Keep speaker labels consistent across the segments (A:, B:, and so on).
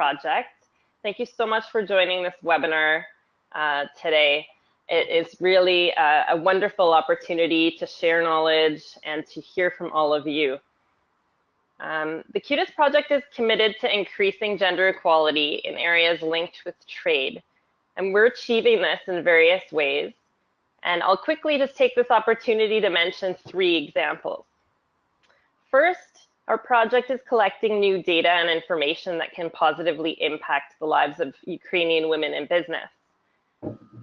A: project. Thank you so much for joining this webinar today. It is really a wonderful opportunity to share knowledge and to hear from all of you. The CUTIS project is committed to increasing gender equality in areas linked with trade, and we're achieving this in various ways. And I'll quickly just take this opportunity to mention 3 examples. First, our project is collecting new data and information that can positively impact the lives of Ukrainian women in business.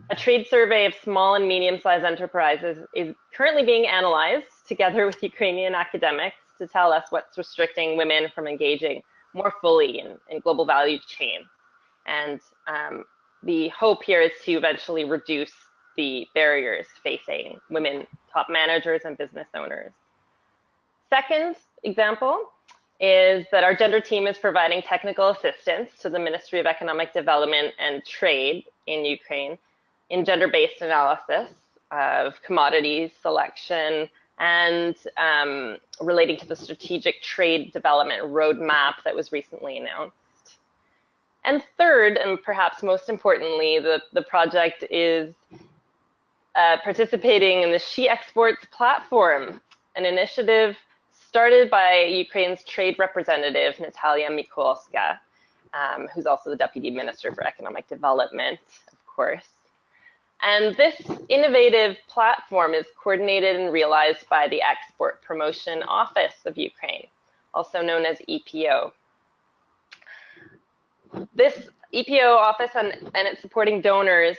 A: A trade survey of small and medium-sized enterprises is currently being analyzed together with Ukrainian academics to tell us what's restricting women from engaging more fully in global value chain. And the hope here is to eventually reduce the barriers facing women top managers and business owners. Second example is that our gender team is providing technical assistance to the Ministry of Economic Development and Trade in Ukraine in gender-based analysis of commodities selection and relating to the strategic trade development roadmap that was recently announced. And third, and perhaps most importantly, the project is participating in the She Exports platform, an initiative started by Ukraine's trade representative, Natalia Mikulska, who's also the Deputy Minister for Economic Development, of course. And this innovative platform is coordinated and realized by the Export Promotion Office of Ukraine, also known as EPO. This EPO office and its supporting donors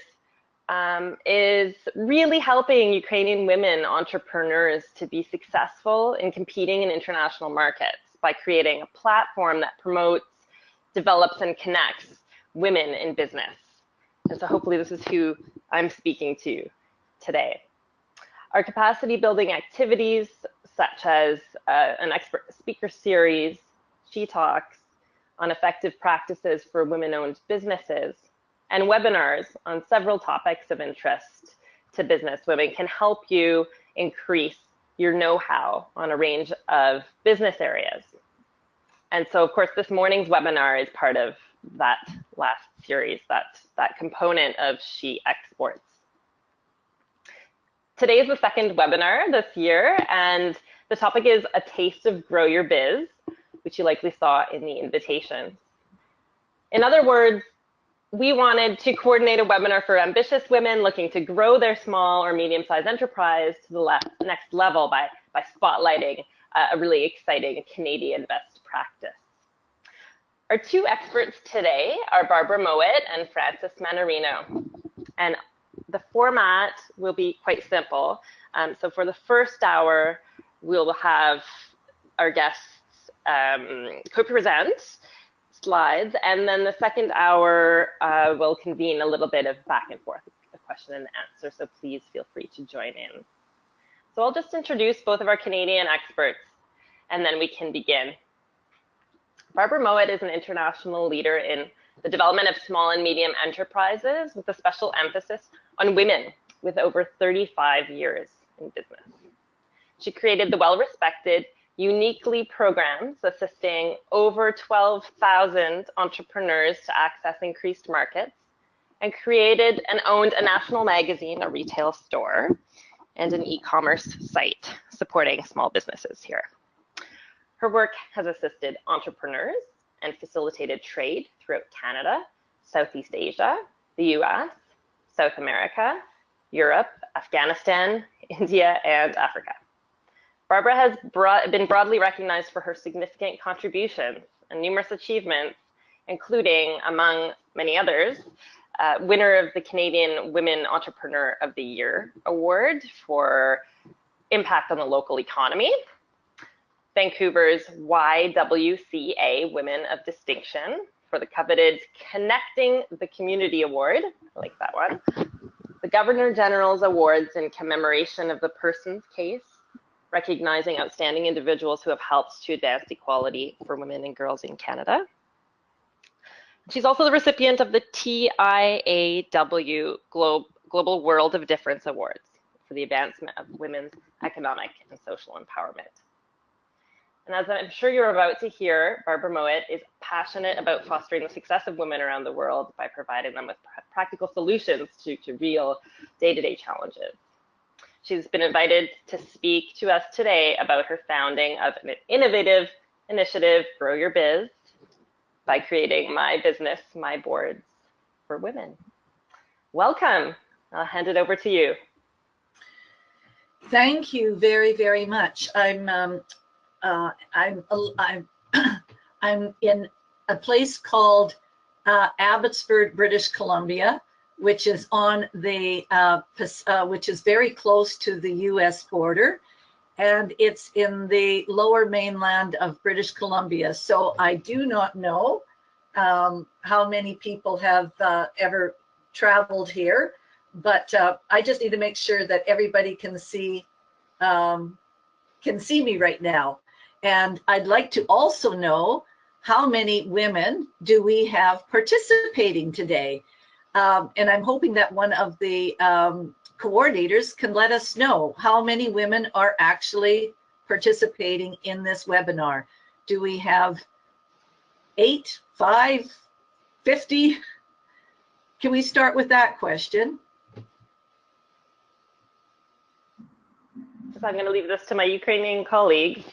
A: is really helping Ukrainian women entrepreneurs to be successful in competing in international markets by creating a platform that promotes, develops, and connects women in business. And so hopefully this is who I'm speaking to today. Our capacity building activities, such as an expert speaker series, She Talks, on effective practices for women-owned businesses, and webinars on several topics of interest to business women can help you increase your know-how on a range of business areas. And so, of course, this morning's webinar is part of that last series, that component of She Exports. Today is the 2nd webinar this year, and the topic is A Taste of Grow Your Biz, which you likely saw in the invitation. In other words, we wanted to coordinate a webinar for ambitious women looking to grow their small or medium-sized enterprise to the next level by spotlighting a really exciting Canadian best practice. Our 2 experts today are Barbara Mowat and Frances Mannarino. And the format will be quite simple. So for the first hour, we'll have our guests co-present slides, and then the 2nd hour will convene a little bit of back and forth, a question and answer, so please feel free to join in. So I'll just introduce both of our Canadian experts, and then we can begin. Barbara Mowat is an international leader in the development of small and medium enterprises with a special emphasis on women with over 35 years in business. She created the well-respected Uniquely programs assisting over 12,000 entrepreneurs to access increased markets, and created and owned a national magazine, a retail store, and an e-commerce site supporting small businesses here. Her work has assisted entrepreneurs and facilitated trade throughout Canada, Southeast Asia, the US, South America, Europe, Afghanistan, India, and Africa. Barbara has been broadly recognized for her significant contributions and numerous achievements, including, among many others, winner of the Canadian Women Entrepreneur of the Year Award for impact on the local economy, Vancouver's YWCA Women of Distinction for the coveted Connecting the Community Award, I like that one, the Governor General's Awards in commemoration of the Person's Case, recognizing outstanding individuals who have helped to advance equality for women and girls in Canada. She's also the recipient of the TIAW Global World of Difference Awards for the advancement of women's economic and social empowerment. And as I'm sure you're about to hear, Barbara Mowat is passionate about fostering the success of women around the world by providing them with practical solutions to real day-to-day challenges. She's been invited to speak to us today about her founding of an innovative initiative, Grow Your Biz, by creating My Business, My Boards for women. Welcome. I'll hand it over to you.
B: Thank you very, very much. I'm in a place called Abbotsford, British Columbia, which is on the which is very close to the U.S. border, and it's in the lower mainland of British Columbia. So I do not know how many people have ever traveled here, but I just need to make sure that everybody can see me right now. And I'd like to also know how many women do we have participating today. And I'm hoping that one of the coordinators can let us know how many women are actually participating in this webinar. Do we have 8, 5, 50? Can we start with that question?
A: So I'm going to leave this to my Ukrainian colleagues.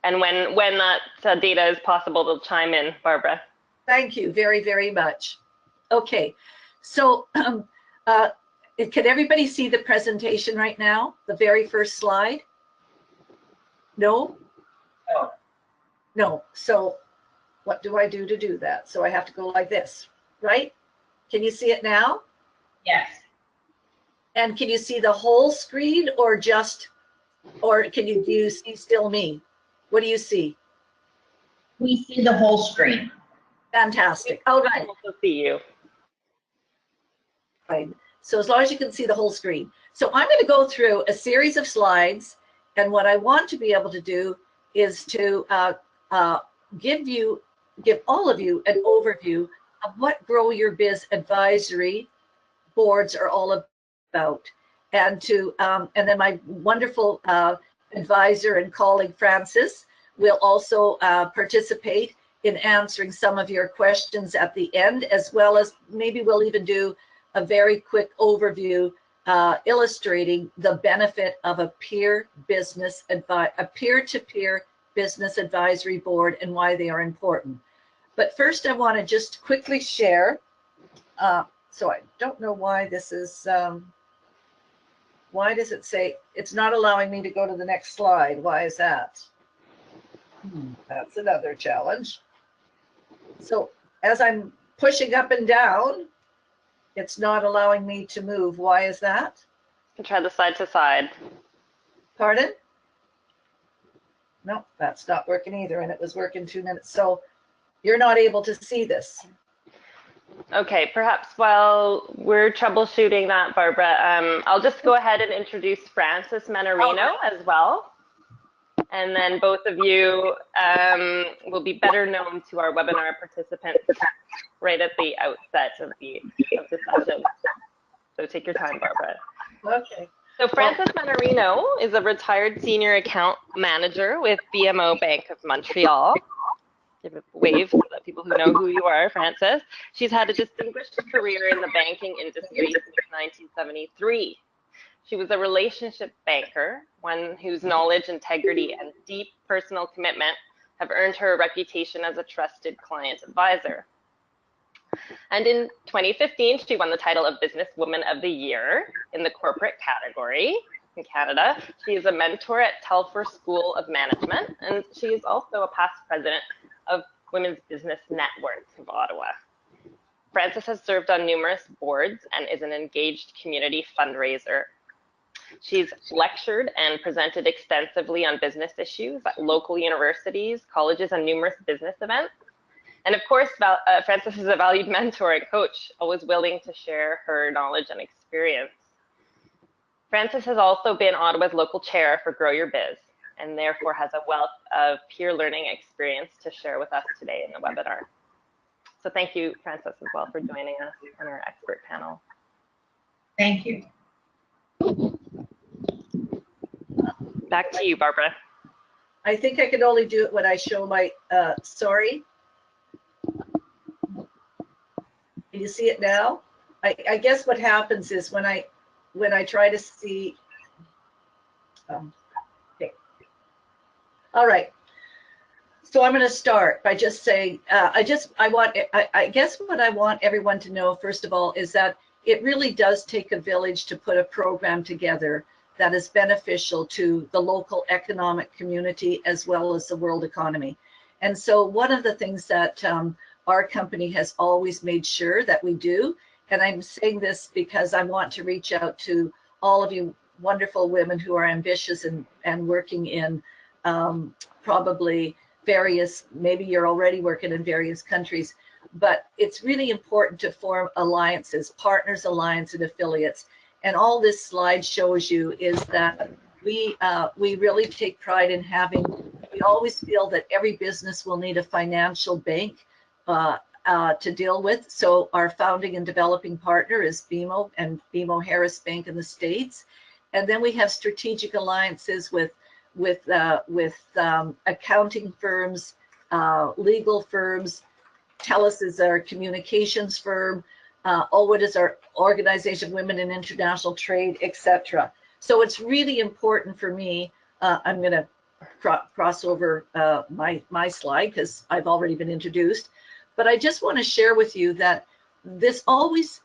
A: And when that data is possible, they'll chime in, Barbara.
B: Thank you very, very much. Okay, so can everybody see the presentation right now? The very first slide? No?
C: No.
B: No. So what do I do to do that? So I have to go like this, right? Can you see it now?
C: Yes.
B: And can you see the whole screen or just, or do you see still me? What do you see?
C: We see the whole screen.
B: Fantastic. All right.
A: I can also see you.
B: Right. So as long as you can see the whole screen. So I'm going to go through a series of slides, and what I want to be able to do is to give all of you an overview of what Grow Your Biz Advisory Boards are all about, and then my wonderful advisor and colleague Frances will also participate in answering some of your questions at the end, as well as maybe we'll even do a very quick overview illustrating the benefit of a peer-to-peer business advisory board and why they are important. But first, I want to just quickly share. So I don't know why this is. Why does it say it's not allowing me to go to the next slide? Why is that? That's another challenge. So as I'm pushing up and down, it's not allowing me to move. Why is that?
A: You can try the side to side.
B: Pardon? No, that's not working either, and it was working 2 minutes. So you're not able to see this.
A: Okay, perhaps while we're troubleshooting that, Barbara, I'll just go ahead and introduce Frances Mannarino as well. And then both of you will be better known to our webinar participants right at the outset of the session. So take your time, Barbara.
B: Okay.
A: So Frances Mannarino is a retired senior account manager with BMO Bank of Montreal. Give a wave so that people who know who you are, Frances. She's had a distinguished career in the banking industry since 1973. She was a relationship banker, one whose knowledge, integrity, and deep personal commitment have earned her a reputation as a trusted client advisor. And in 2015, she won the title of Businesswoman of the Year in the corporate category in Canada. She is a mentor at Telfer School of Management, and she is also a past president of Women's Business Network of Ottawa. Frances has served on numerous boards and is an engaged community fundraiser. She's lectured and presented extensively on business issues at local universities, colleges, and numerous business events. And of course, Frances is a valued mentor and coach, always willing to share her knowledge and experience. Frances has also been Ottawa's local chair for Grow Your Biz, and therefore has a wealth of peer learning experience to share with us today in the webinar. So thank you, Frances, as well for joining us on our expert panel.
C: Thank you.
A: Back to you, Barbara.
B: I think I can only do it when I show my, sorry. Can you see it now? I guess what happens is when I try to see, okay. All right. So I'm going to start by just saying, I guess what I want everyone to know, first of all, is that it really does take a village to put a program together that is beneficial to the local economic community as well as the world economy. And so one of the things that our company has always made sure that we do, and I'm saying this because I want to reach out to all of you wonderful women who are ambitious and working in probably various, maybe you're already working in various countries, but it's really important to form alliances, partners, alliance, and affiliates. And all this slide shows you is that we really take pride in having, we always feel that every business will need a financial bank to deal with. So our founding and developing partner is BMO and BMO Harris Bank in the States. And then we have strategic alliances with accounting firms, legal firms. TELUS is our communications firm. Mowat is our Organization of Women in International Trade, etc. So it's really important for me. I'm going to cross over my slide because I've already been introduced. But I just want to share with you that this always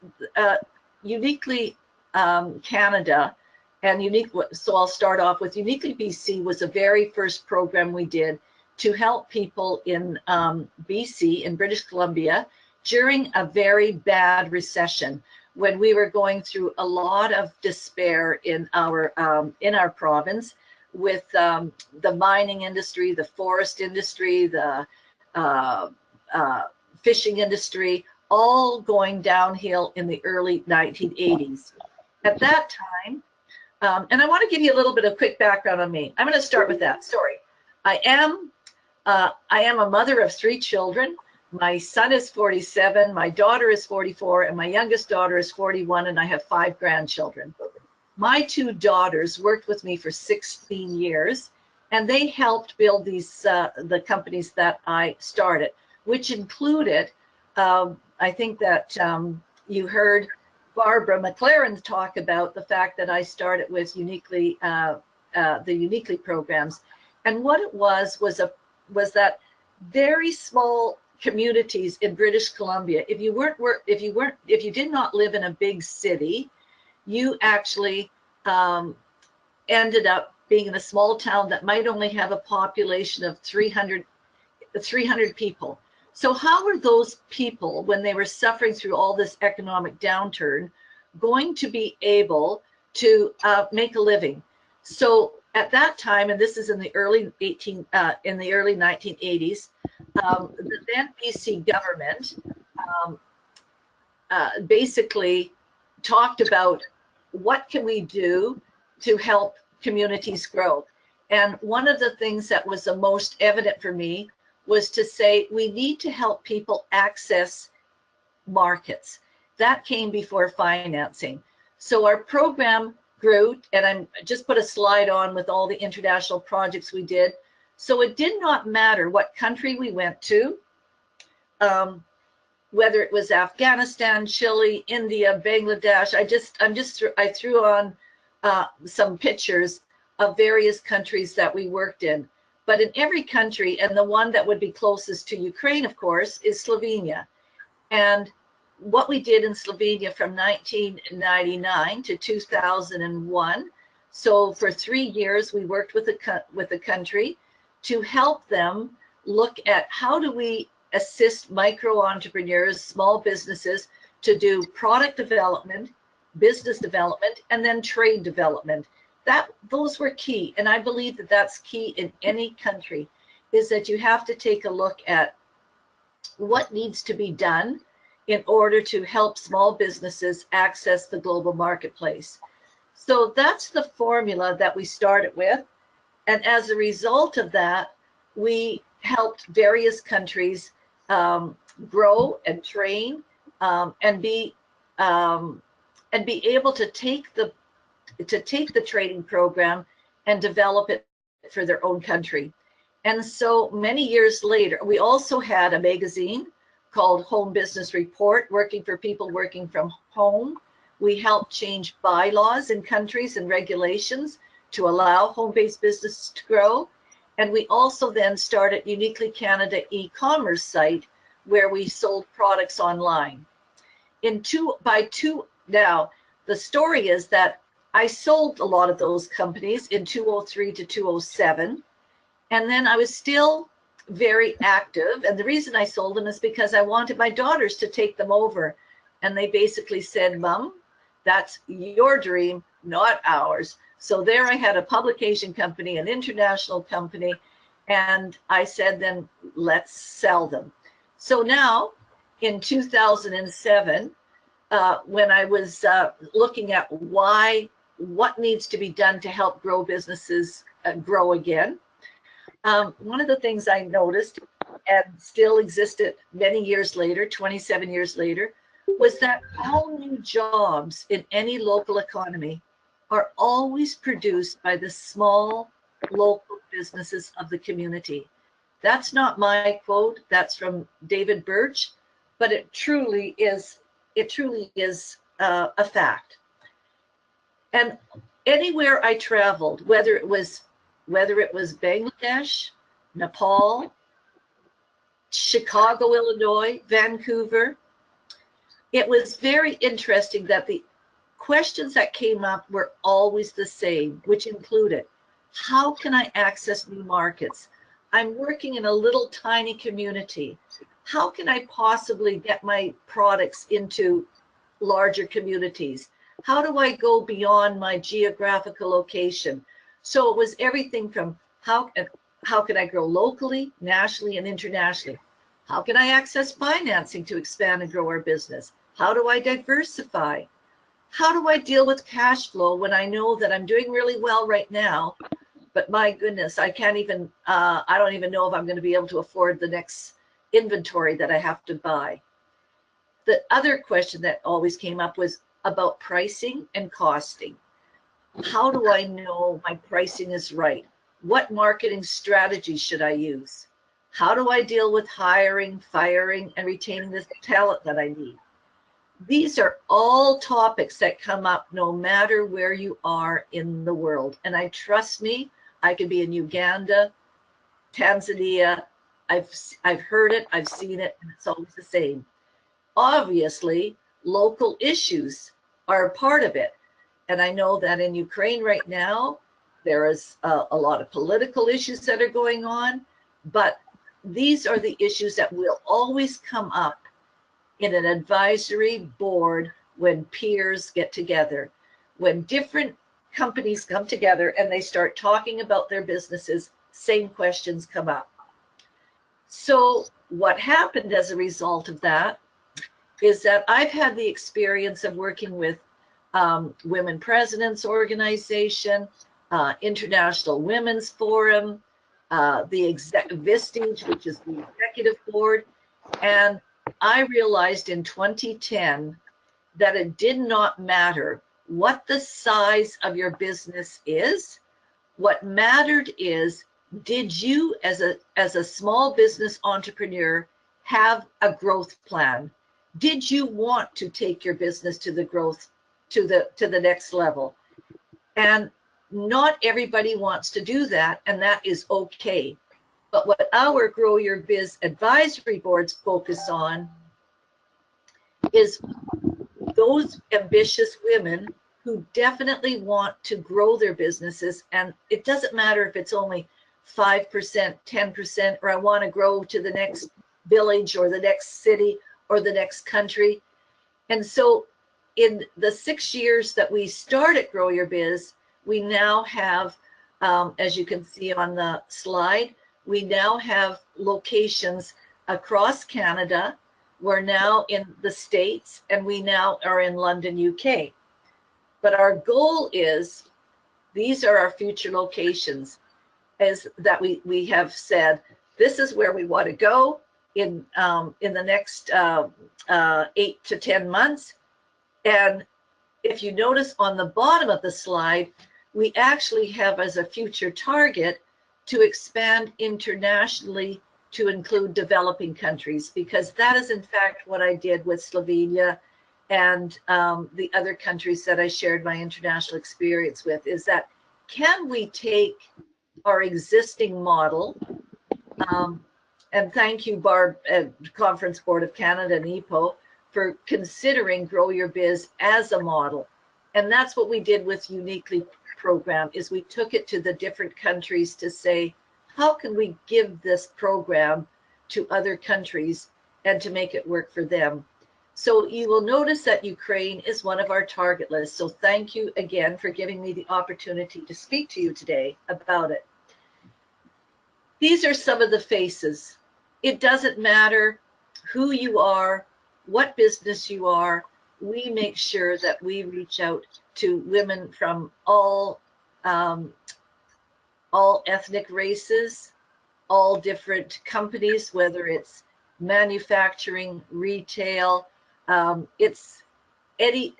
B: uniquely Canada and unique. So I'll start off with Uniquely BC was the very first program we did to help people in BC, in British Columbia, during a very bad recession when we were going through a lot of despair in our province with the mining industry, the forest industry, the fishing industry, all going downhill in the early 1980s. At that time, and I want to give you a little bit of quick background on me. I'm going to start with that. Sorry. I am a mother of 3 children. My son is 47, my daughter is 44, and my youngest daughter is 41, and I have 5 grandchildren. My 2 daughters worked with me for 16 years, and they helped build these the companies that I started, which included, I think that you heard Barbara McLaren talk about the fact that I started with Uniquely, the Uniquely programs. And what it was that very small communities in British Columbia, if you did not live in a big city, you actually ended up being in a small town that might only have a population of 300 people. So how are those people, when they were suffering through all this economic downturn, going to be able to make a living? So at that time, and this is in the early 1980s, the then BC government basically talked about what can we do to help communities grow. And one of the things that was the most evident for me was to say we need to help people access markets. That came before financing. So our program grew, and I'm just put a slide on with all the international projects we did. So it did not matter what country we went to, whether it was Afghanistan, Chile, India, Bangladesh. I threw on some pictures of various countries that we worked in. But in every country, and the one that would be closest to Ukraine, of course, is Slovenia. And what we did in Slovenia from 1999 to 2001, so for 3 years, we worked with the country to help them look at how do we assist micro entrepreneurs, small businesses, to do product development, business development, and then trade development. Those were key, and I believe that that's key in any country, is that you have to take a look at what needs to be done in order to help small businesses access the global marketplace. So that's the formula that we started with, and as a result of that, we helped various countries grow and train and be able to take the training program and develop it for their own country. And so many years later, we also had a magazine called Home Business Report, working for people working from home. We helped change bylaws in countries and regulations to allow home-based businesses to grow. And we also then started Uniquely Canada e-commerce site where we sold products online. Now, the story is that I sold a lot of those companies in 2003 to 2007. And then I was still very active. And the reason I sold them is because I wanted my daughters to take them over. And they basically said, Mom, that's your dream, not ours. So there I had a publication company, an international company, and I said, then let's sell them. So now in 2007, when I was looking at what needs to be done to help grow businesses grow again, one of the things I noticed and still existed many years later, 27 years later, was that all new jobs in any local economy are always produced by the small local businesses of the community. That's not my quote, that's from David Birch, but it truly is a fact. And anywhere I traveled, whether it was Bangladesh, Nepal, Chicago, Illinois, Vancouver, it was very interesting that the questions that came up were always the same, which included, how can I access new markets? I'm working in a little tiny community. How can I possibly get my products into larger communities? How do I go beyond my geographical location? So it was everything from how can I grow locally, nationally, and internationally? How can I access financing to expand and grow our business? How do I diversify? How do I deal with cash flow when I know that I'm doing really well right now, but my goodness, I don't even know if I'm going to be able to afford the next inventory that I have to buy. The other question that always came up was about pricing and costing. How do I know my pricing is right? What marketing strategy should I use? How do I deal with hiring, firing, and retaining the talent that I need? These are all topics that come up no matter where you are in the world. And trust me, I could be in Uganda, Tanzania. I've heard it, I've seen it, and it's always the same. Obviously, local issues are a part of it. And I know that in Ukraine right now, there is a lot of political issues that are going on, but these are the issues that will always come up in an advisory board when peers get together. When different companies come together and they start talking about their businesses, same questions come up. So what happened as a result of that is that I've had the experience of working with Women Presidents Organization, International Women's Forum, the Vistage, which is the executive board. And I realized in 2010 that it did not matter what the size of your business is. What mattered is, did you as a small business entrepreneur have a growth plan? Did you want to take your business to the growth, to the next level? And not everybody wants to do that, and that is okay. But what our Grow Your Biz advisory boards focus on is those ambitious women who definitely want to grow their businesses. And it doesn't matter if it's only 5%, 10%, or I want to grow to the next village or the next city or the next country. And so in the 6 years that we started Grow Your Biz, we now have, as you can see on the slide, we now have locations across Canada. We're now in the States, and we now are in London, UK. But our goal is, these are our future locations, as that we have said, this is where we want to go in the next 8 to 10 months. And if you notice on the bottom of the slide, we actually have as a future target to expand internationally to include developing countries, because that is in fact what I did with Slovenia and the other countries that I shared my international experience with, is that can we take our existing model, and thank you, Barb, Conference Board of Canada and EPO, for considering Grow Your Biz as a model. And that's what we did with Uniquely program, is we took it to the different countries to say, how can we give this program to other countries and to make it work for them? So you will notice that Ukraine is one of our target lists. So thank you again for giving me the opportunity to speak to you today about it. These are some of the faces. It doesn't matter who you are, what business you are. We make sure that we reach out to women from all ethnic races, all different companies, whether it's manufacturing, retail, it's any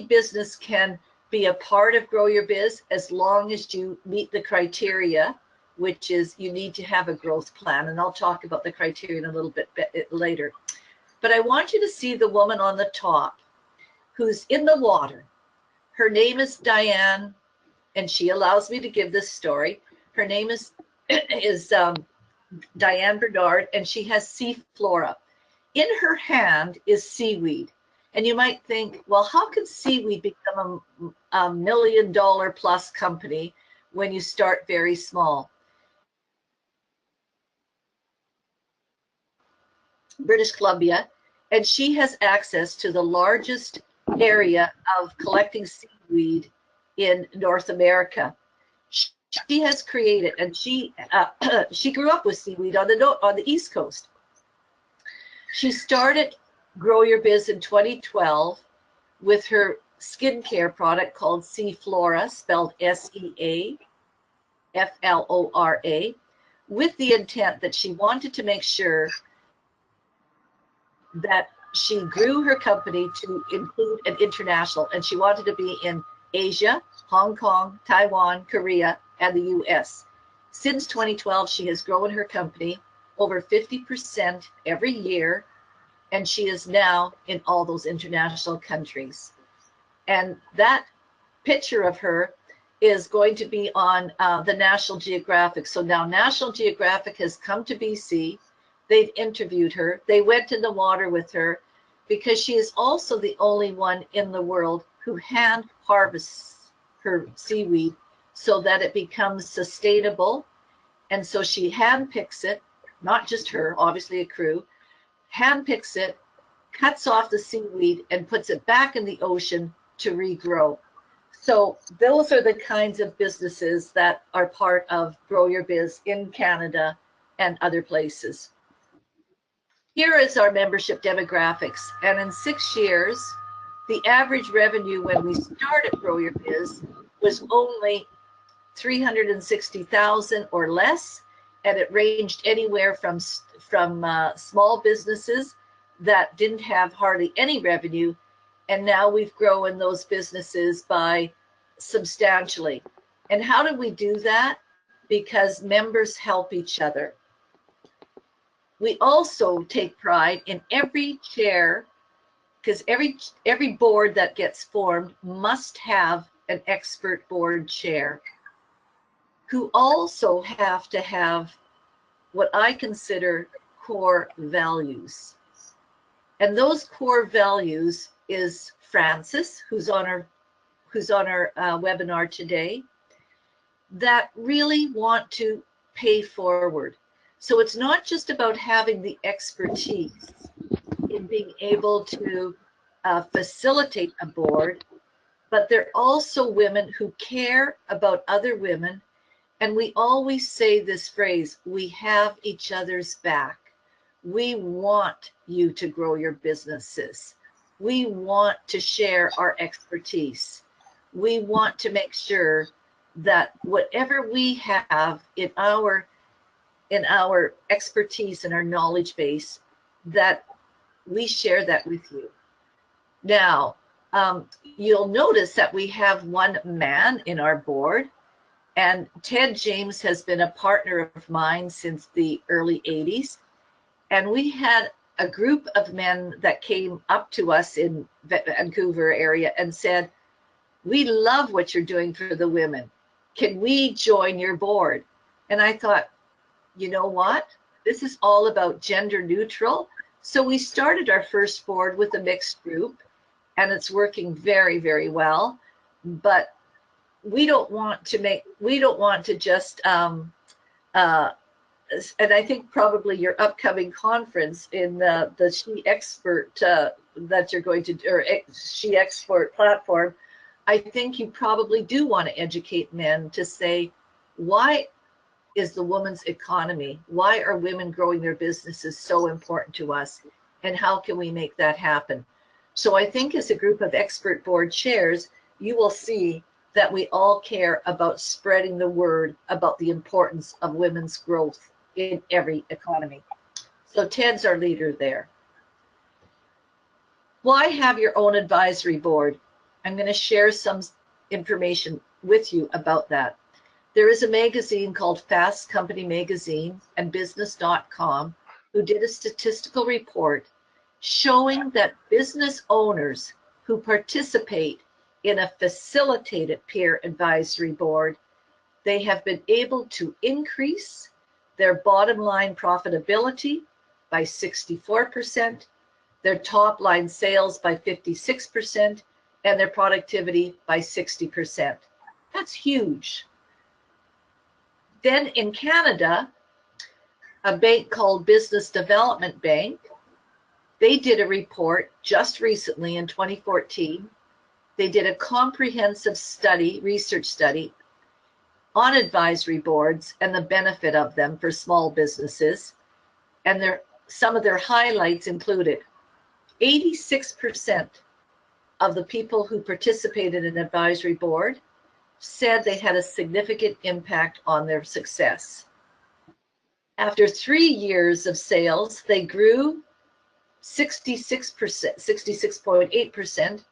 B: business can be a part of Grow Your Biz as long as you meet the criteria, which is you need to have a growth plan. And I'll talk about the criteria in a little bit later. But I want you to see the woman on the top who's in the water. Her name is Diane, and she allows me to give this story. Her name is Diane Bernard, and she has sea flora. In her hand is seaweed. And you might think, well, how could seaweed become a $1 million plus company when you start very small? British Columbia, and she has access to the largest area of collecting seaweed in North America. She has created, and she grew up with seaweed on the East Coast. She started Grow Your Biz in 2012 with her skincare product called Sea Flora, spelled SEAFLORA, with the intent that she wanted to make sure that she grew her company to include an international, and she wanted to be in Asia, Hong Kong, Taiwan, Korea, and the US. Since 2012, she has grown her company over 50% every year, and she is now in all those international countries. And that picture of her is going to be on the National Geographic. So now National Geographic has come to BC. They've interviewed her. They went in the water with her because she is also the only one in the world who hand harvests her seaweed so that it becomes sustainable. And so she hand picks it, not just her, obviously a crew, hand picks it, cuts off the seaweed, and puts it back in the ocean to regrow. So those are the kinds of businesses that are part of Grow Your Biz in Canada and other places. Here is our membership demographics. And in 6 years, the average revenue when we started Grow Your Biz was only $360,000 or less. And it ranged anywhere from small businesses that didn't have hardly any revenue. And now we've grown those businesses by substantially. And how do we do that? Because members help each other. We also take pride in every chair, because every board that gets formed must have an expert board chair who also have to have what I consider core values. And those core values is Frances, who's on our webinar today, that really want to pay forward. So it's not just about having the expertise in being able to facilitate a board, but they're also women who care about other women. And we always say this phrase, we have each other's back. We want you to grow your businesses. We want to share our expertise. We want to make sure that whatever we have in our expertise and our knowledge base, that we share that with you. Now, you'll notice that we have one man in our board, And Ted James has been a partner of mine since the early 80s. And we had a group of men that came up to us in Vancouver area and said, we love what you're doing for the women. Can we join your board? And I thought, you know what? This is all about gender neutral. So we started our first board with a mixed group, and it's working very, very well. But we don't want to just, and I think probably your upcoming conference in the She Expert that you're going to, or She Expert platform, I think you probably do want to educate men to say, why is the woman's economy, why are women growing their businesses so important to us, and how can we make that happen? So I think as a group of expert board chairs, you will see that we all care about spreading the word about the importance of women's growth in every economy. So Ted's our leader there. Why have your own advisory board? I'm going to share some information with you about that. There is a magazine called Fast Company Magazine and Business.com who did a statistical report showing that business owners who participate in a facilitated peer advisory board, they have been able to increase their bottom line profitability by 64%, their top line sales by 56%, and their productivity by 60%. That's huge. Then in Canada, a bank called Business Development Bank, they did a report just recently in 2014. They did a comprehensive study, research study on advisory boards and the benefit of them for small businesses. And some of their highlights included 86% of the people who participated in an advisory board said they had a significant impact on their success. After 3 years of sales, they grew 66.8%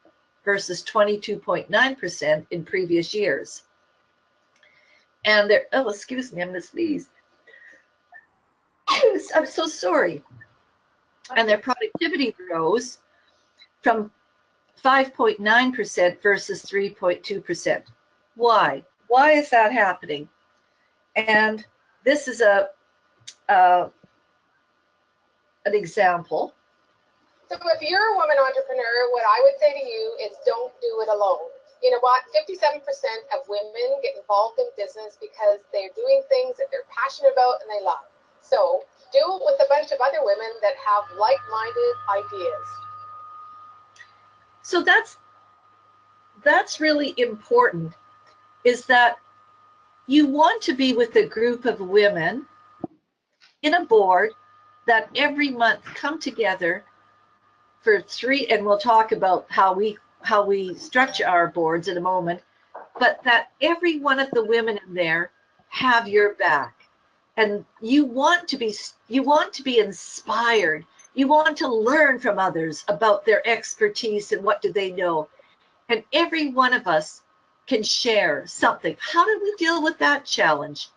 B: versus 22.9% in previous years. And they're, oh, excuse me, I'm going to sneeze. I'm so sorry. And their productivity rose from 5.9% versus 3.2%. Why? Why is that happening? And this is an example.
D: So if you're a woman entrepreneur, what I would say to you is don't do it alone. You know what? 57% of women get involved in business because they're doing things that they're passionate about and they love. So do it with a bunch of other women that have like-minded ideas.
B: So that's really important, is that you want to be with a group of women in a board that every month come together for 3, and we'll talk about how we structure our boards in a moment, but that every one of the women in there have your back. And you want to be inspired. You want to learn from others about their expertise and what do they know. And every one of us can share something. How do we deal with that challenge?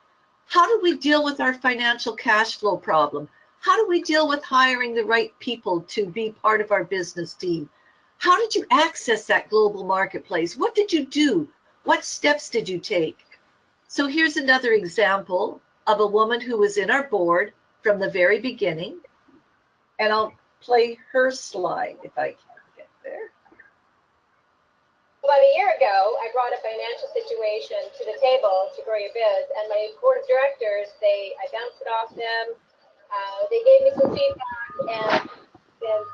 B: How do we deal with our financial cash flow problem? How do we deal with hiring the right people to be part of our business team? How did you access that global marketplace? What did you do? What steps did you take? So here's another example of a woman who was in our board from the very beginning. And I'll play her slide if I can get there.
D: About a year ago, I brought a financial situation to the table to grow your biz, and my board of directors, I bounced it off them. They gave me some feedback, and been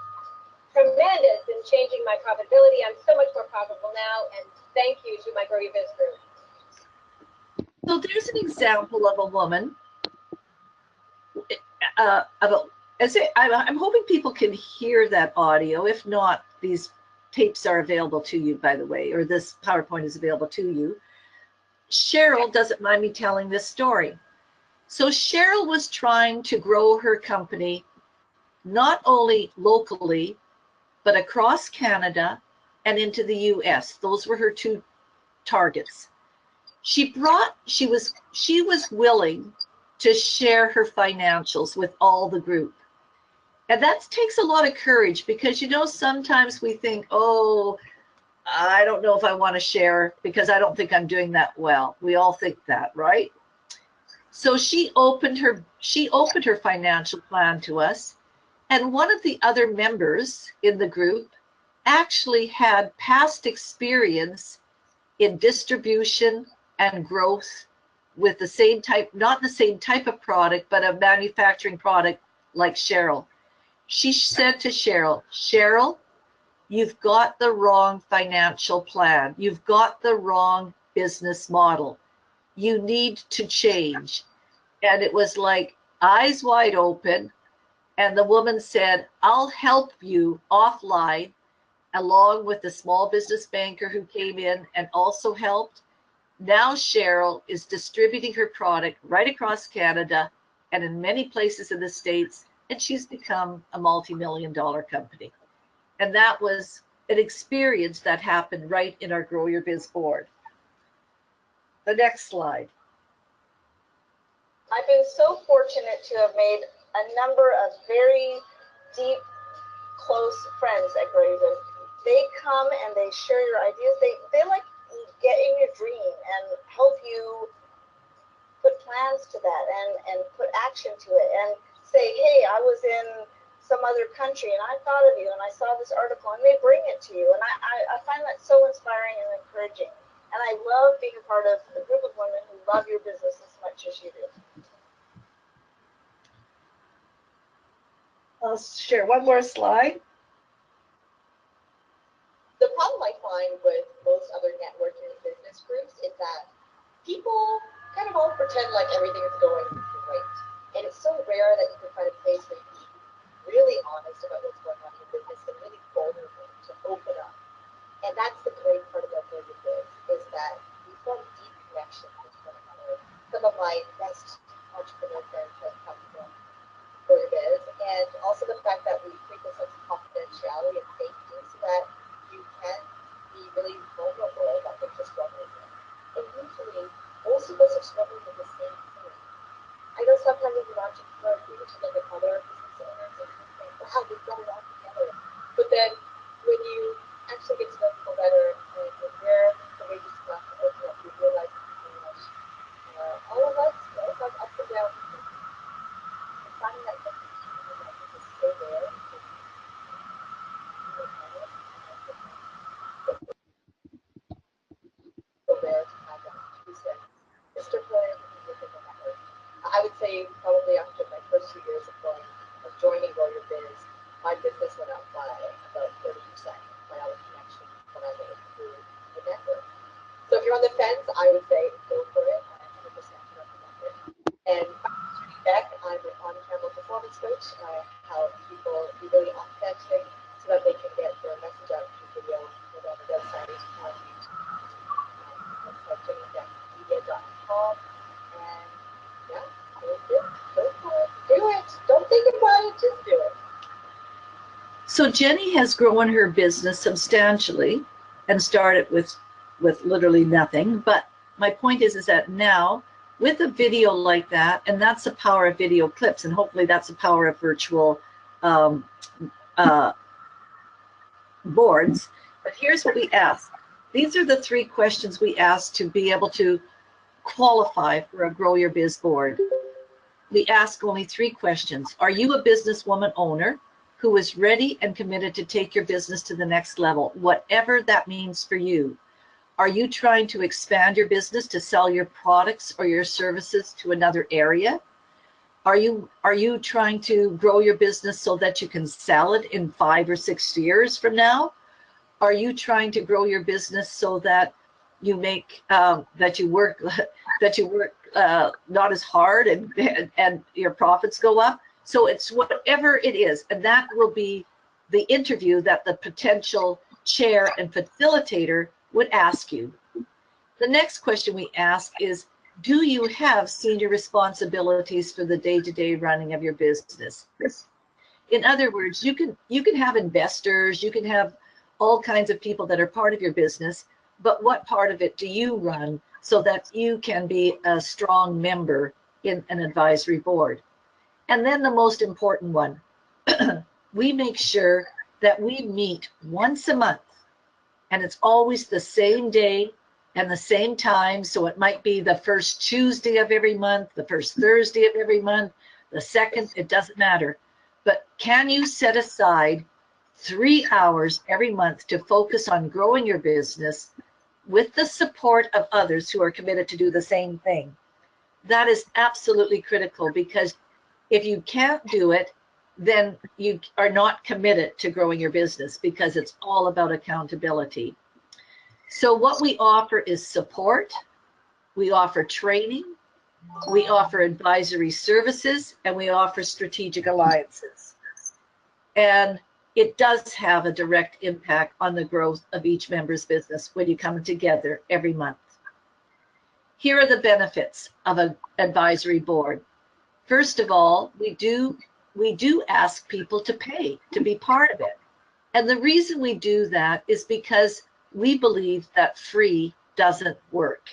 D: tremendous in changing my profitability. I'm so much more profitable now, and thank you to my Grow Your Biz group.
B: So there's an example of a woman. I'm hoping people can hear that audio. If not, these tapes are available to you, by the way, or this PowerPoint is available to you. Cheryl doesn't mind me telling this story. So Cheryl was trying to grow her company not only locally, but across Canada and into the US. Those were her 2 targets. she was willing to share her financials with all the group. And that takes a lot of courage, because, you know, sometimes we think, oh, I don't know if I want to share because I don't think I'm doing that well. We all think that, right? So she opened her financial plan to us. And one of the other members in the group actually had past experience in distribution and growth with the same type, not the same type of product, but a manufacturing product like Cheryl. She said to Cheryl, Cheryl, you've got the wrong financial plan. You've got the wrong business model. You need to change. And it was like eyes wide open. And the woman said, I'll help you offline, along with the small business banker who came in and also helped. Now Cheryl is distributing her product right across Canada and in many places in the States, and she's become a multi-million-dollar company. And that was an experience that happened right in our Grow Your Biz board. The next slide.
D: I've been so fortunate to have made a number of very deep, close friends at GroYourBiz. They come and they share your ideas. They like get in your dream and help you put plans to that and put action to it and say, hey, I was in some other country and I thought of you and I saw this article, and they bring it to you. And I find that so inspiring and encouraging. And I love being a part of a group of women who love your business as much as you do.
B: I'll share one more slide.
D: The problem I find with most other networking business groups is that people kind of all pretend like everything is going great. And it's so rare that you can find a place where you can be really honest about what's going on in your business and really vulnerable to open up. And that's the great part about GroYourBiz, is that we form deep connections with one another. Some of my best entrepreneur friends have come from GroYourBiz, and also the fact that we treat this as confidentiality and safety, so that you can be really vulnerable about what you're struggling with. And usually, most of us are struggling with the same thing. I know sometimes as an entrepreneur, we need to look at other business owners and think, wow, we've got it all together. But then when you actually get to know people better, and when you're courageous enough to open up, you realize all of us have ups and downs. And finding that connection is so rare. So rare to have that true sense. Mr. Player within the network. I would say probably after my first 2 years of joining GroYourBiz, my business went up by about 30% when I was connecting when I made through the network. So if you're on the fence, I would say go for it. I 100% recommend it. And Beck, I'm an on-camera performance coach. I help people be really authentic so that they can get their message out through video and on the website on YouTube. JennyBeckMedia.com. And yeah, go for it. Do it. Don't think about it, just do it.
B: So Jenny has grown her business substantially and started with literally nothing. But my point is that now with a video like that, and that's the power of video clips, and hopefully that's the power of virtual boards. But here's what we ask. These are the 3 questions we ask to be able to qualify for a Grow Your Biz board. We ask only 3 questions. Are you a businesswoman owner who is ready and committed to take your business to the next level, whatever that means for you? Are you trying to expand your business to sell your products or your services to another area? Are you trying to grow your business so that you can sell it in 5 or 6 years from now? Are you trying to grow your business so that you make that you work not as hard and your profits go up? So it's whatever it is, and that will be the interview that the potential chair and facilitator would ask you. The next question we ask is, do you have senior responsibilities for the day-to-day running of your business? In other words, you can have investors, you can have all kinds of people that are part of your business, but what part of it do you run? so that you can be a strong member in an advisory board. And then the most important one, we make sure that we meet once a month, and it's always the same day and the same time. So it might be the first Tuesday of every month, the first Thursday of every month, the second, it doesn't matter. But can you set aside 3 hours every month to focus on growing your business with the support of others who are committed to do the same thing? That is absolutely critical, because if you can't do it, then you are not committed to growing your business, because it's all about accountability. So what we offer is support, we offer training, we offer advisory services, and we offer strategic alliances. And it does have a direct impact on the growth of each member's business when you come together every month. Here are the benefits of an advisory board. First of all, we do ask people to pay to be part of it. And the reason we do that is because we believe that free doesn't work.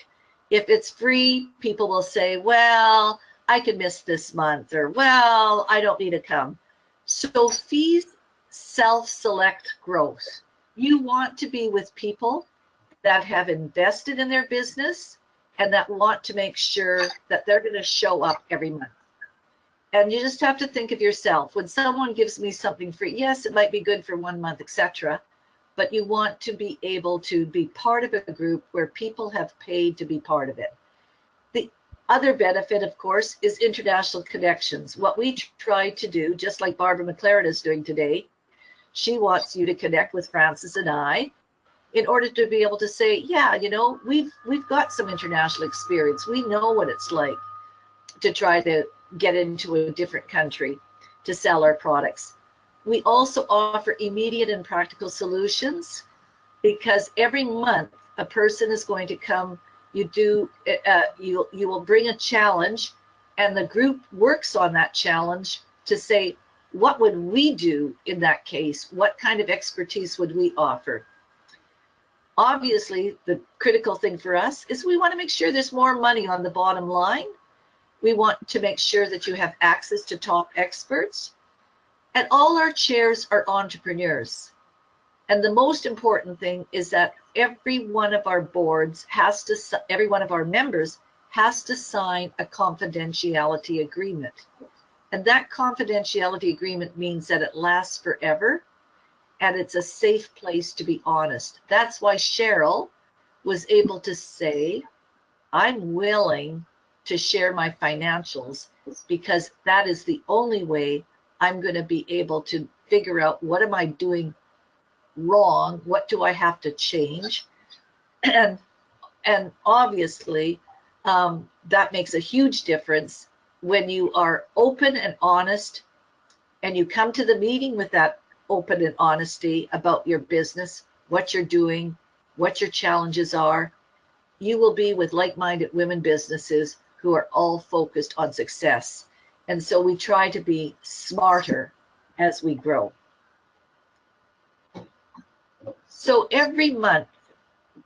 B: If it's free, people will say, well, I can miss this month, or well, I don't need to come. So fees self-select growth. You want to be with people that have invested in their business and that want to make sure that they're going to show up every month. And you just have to think of yourself. When someone gives me something free, yes, it might be good for 1 month, etc. But you want to be able to be part of a group where people have paid to be part of it. The other benefit, of course, is international connections. What we try to do, just like Barbara McLaren is doing today, she wants you to connect with Frances and I in order to be able to say, yeah, you know, we've got some international experience. We know what it's like to try to get into a different country to sell our products. We also offer immediate and practical solutions, because every month a person is going to come. You will bring a challenge, and the group works on that challenge to say, what would we do in that case? What kind of expertise would we offer? Obviously, the critical thing for us is we want to make sure there's more money on the bottom line. We want to make sure that you have access to top experts. And all our chairs are entrepreneurs. And the most important thing is that every one of our boards every one of our members has to sign a confidentiality agreement. And that confidentiality agreement means that it lasts forever, and it's a safe place to be honest. That's why Cheryl was able to say, I'm willing to share my financials, because that is the only way I'm going to be able to figure out, what am I doing wrong? What do I have to change? And obviously, that makes a huge difference when you are open and honest, and you come to the meeting with that open and honesty about your business, what you're doing, what your challenges are. You will be with like-minded women businesses who are all focused on success. And so we try to be smarter as we grow. So every month,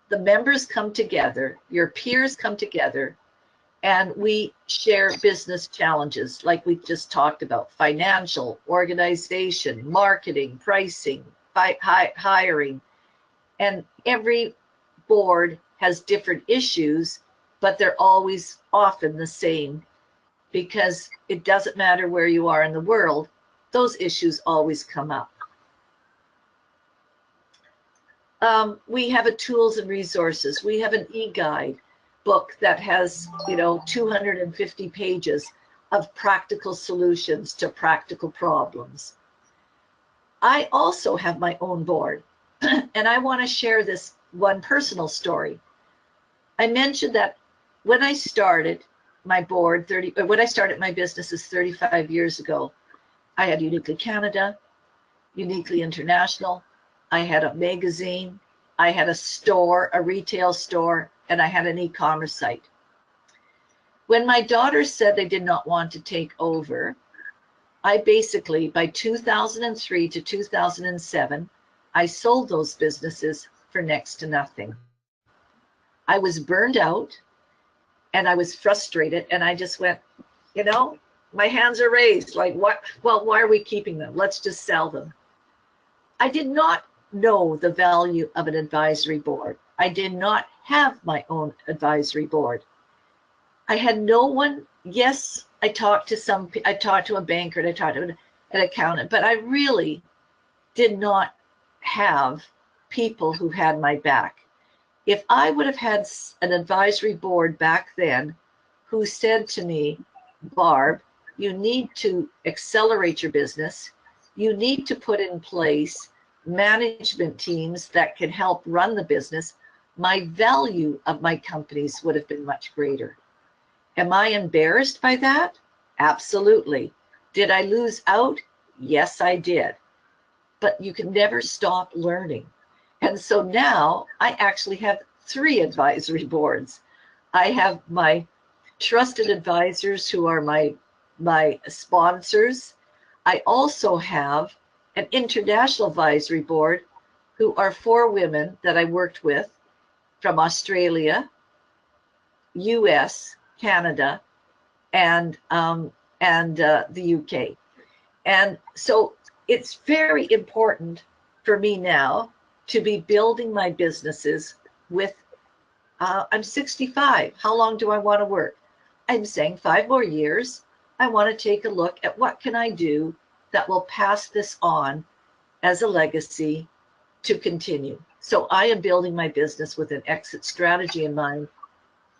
B: the members come together, your peers come together, and we share business challenges like we just talked about: financial, organization, marketing, pricing, hiring. And every board has different issues, but they're always often the same, because it doesn't matter where you are in the world, those issues always come up. We have a tools and resources. We have an e-guide book that has, 250 pages of practical solutions to practical problems. I also have my own board, and I want to share this one personal story. I mentioned that when I started my board, when I started my businesses 35 years ago, I had Uniquely Canada, Uniquely International, I had a magazine, I had a store, a retail store, and I had an e-commerce site. When my daughters said they did not want to take over, I basically, by 2003 to 2007, I sold those businesses for next to nothing. I was burned out. and I was frustrated, and I just went, you know, my hands are raised, like, what? Well, why are we keeping them? Let's just sell them. I did not know the value of an advisory board. I did not have my own advisory board. I had no one. Yes, I talked to a banker, and I talked to an accountant, but I really did not have people who had my back. If I would have had an advisory board back then who said to me, Barb, you need to accelerate your business. You need to put in place management teams that can help run the business. My value of my companies would have been much greater. Am I embarrassed by that? Absolutely. Did I lose out? Yes, I did. But you can never stop learning. And so now I actually have 3 advisory boards. I have my trusted advisors who are my sponsors. I also have an international advisory board who are 4 women that I worked with from Australia, US, Canada, and the UK. And so it's very important for me now to be building my businesses with, I'm 65. How long do I want to work? I'm saying 5 more years. I want to take a look at what can I do that will pass this on as a legacy to continue. So I am building my business with an exit strategy in mind,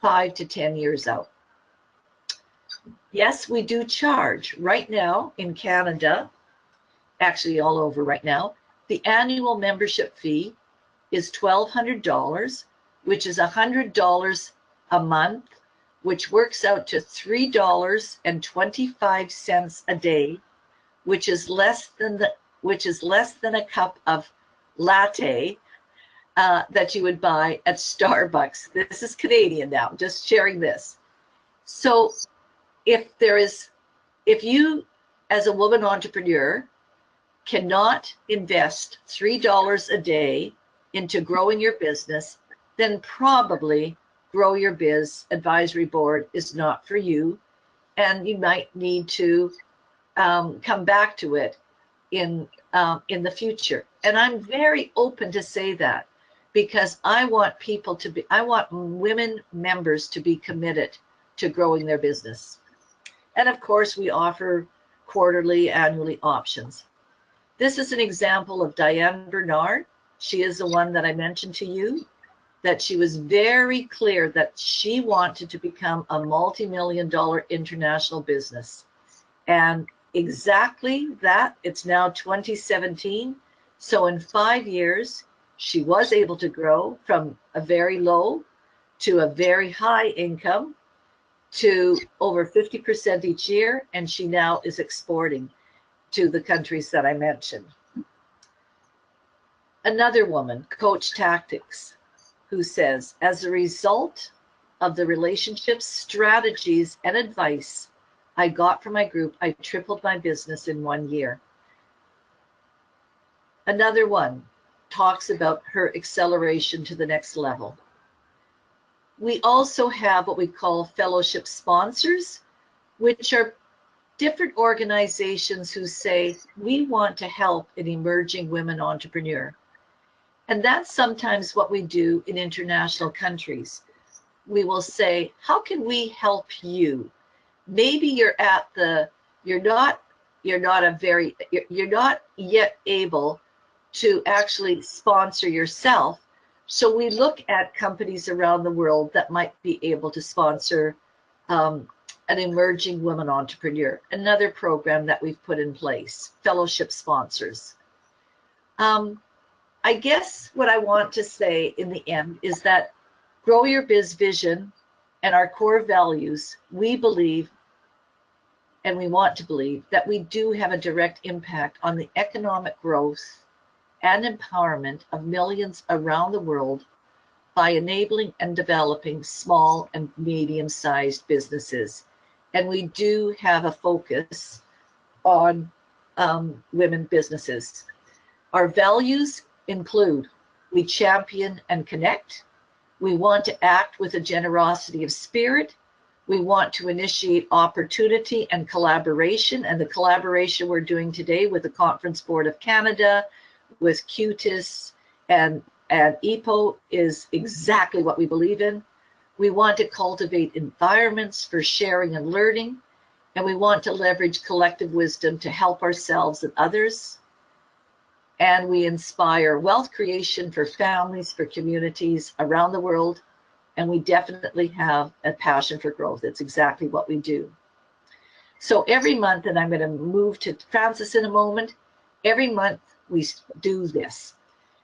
B: 5 to 10 years out. Yes, we do charge. Right now in Canada, actually all over right now, the annual membership fee is $1,200, which is $100 a month, which works out to $3.25 a day, which is less than a cup of latte that you would buy at Starbucks. This is Canadian now, just sharing this. So if you as a woman entrepreneur cannot invest $3 a day into growing your business, then probably GroYourBiz Advisory Board is not for you, and you might need to come back to it in the future. And I'm very open to say that, because I want women members to be committed to growing their business. And of course, we offer quarterly, annually options. This is an example of Diane Bernard. She is the one that I mentioned to you, that she was very clear that she wanted to become a multi-million-dollar international business. And exactly that, it's now 2017. So in 5 years, she was able to grow from a very low to a very high income to over 50% each year. And she now is exporting to the countries that I mentioned. Another woman, Coach Tactics, who says, as a result of the relationships, strategies, and advice I got from my group, I tripled my business in 1 year. Another one talks about her acceleration to the next level. We also have what we call fellowship sponsors, which are different organizations who say, we want to help an emerging women entrepreneur. And that's sometimes what we do in international countries. We will say, how can we help you? Maybe you're not yet able to actually sponsor yourself. So we look at companies around the world that might be able to sponsor an emerging woman entrepreneur. Another program that we've put in place, fellowship sponsors. I guess what I want to say in the end is that GroYourBiz vision and our core values, we believe, and we want to believe, that we do have a direct impact on the economic growth and empowerment of millions around the world by enabling and developing small and medium-sized businesses. And we do have a focus on women businesses. Our values include, we champion and connect. We want to act with a generosity of spirit We want to initiate opportunity and collaboration, and the collaboration we're doing today with the Conference Board of Canada, with CUTIS and EPO is exactly what we believe in. We want to cultivate environments for sharing and learning, and we want to leverage collective wisdom to help ourselves and others. And we inspire wealth creation for families, for communities around the world. And we definitely have a passion for growth. It's exactly what we do. So every month, and I'm going to move to Frances in a moment, every month we do this.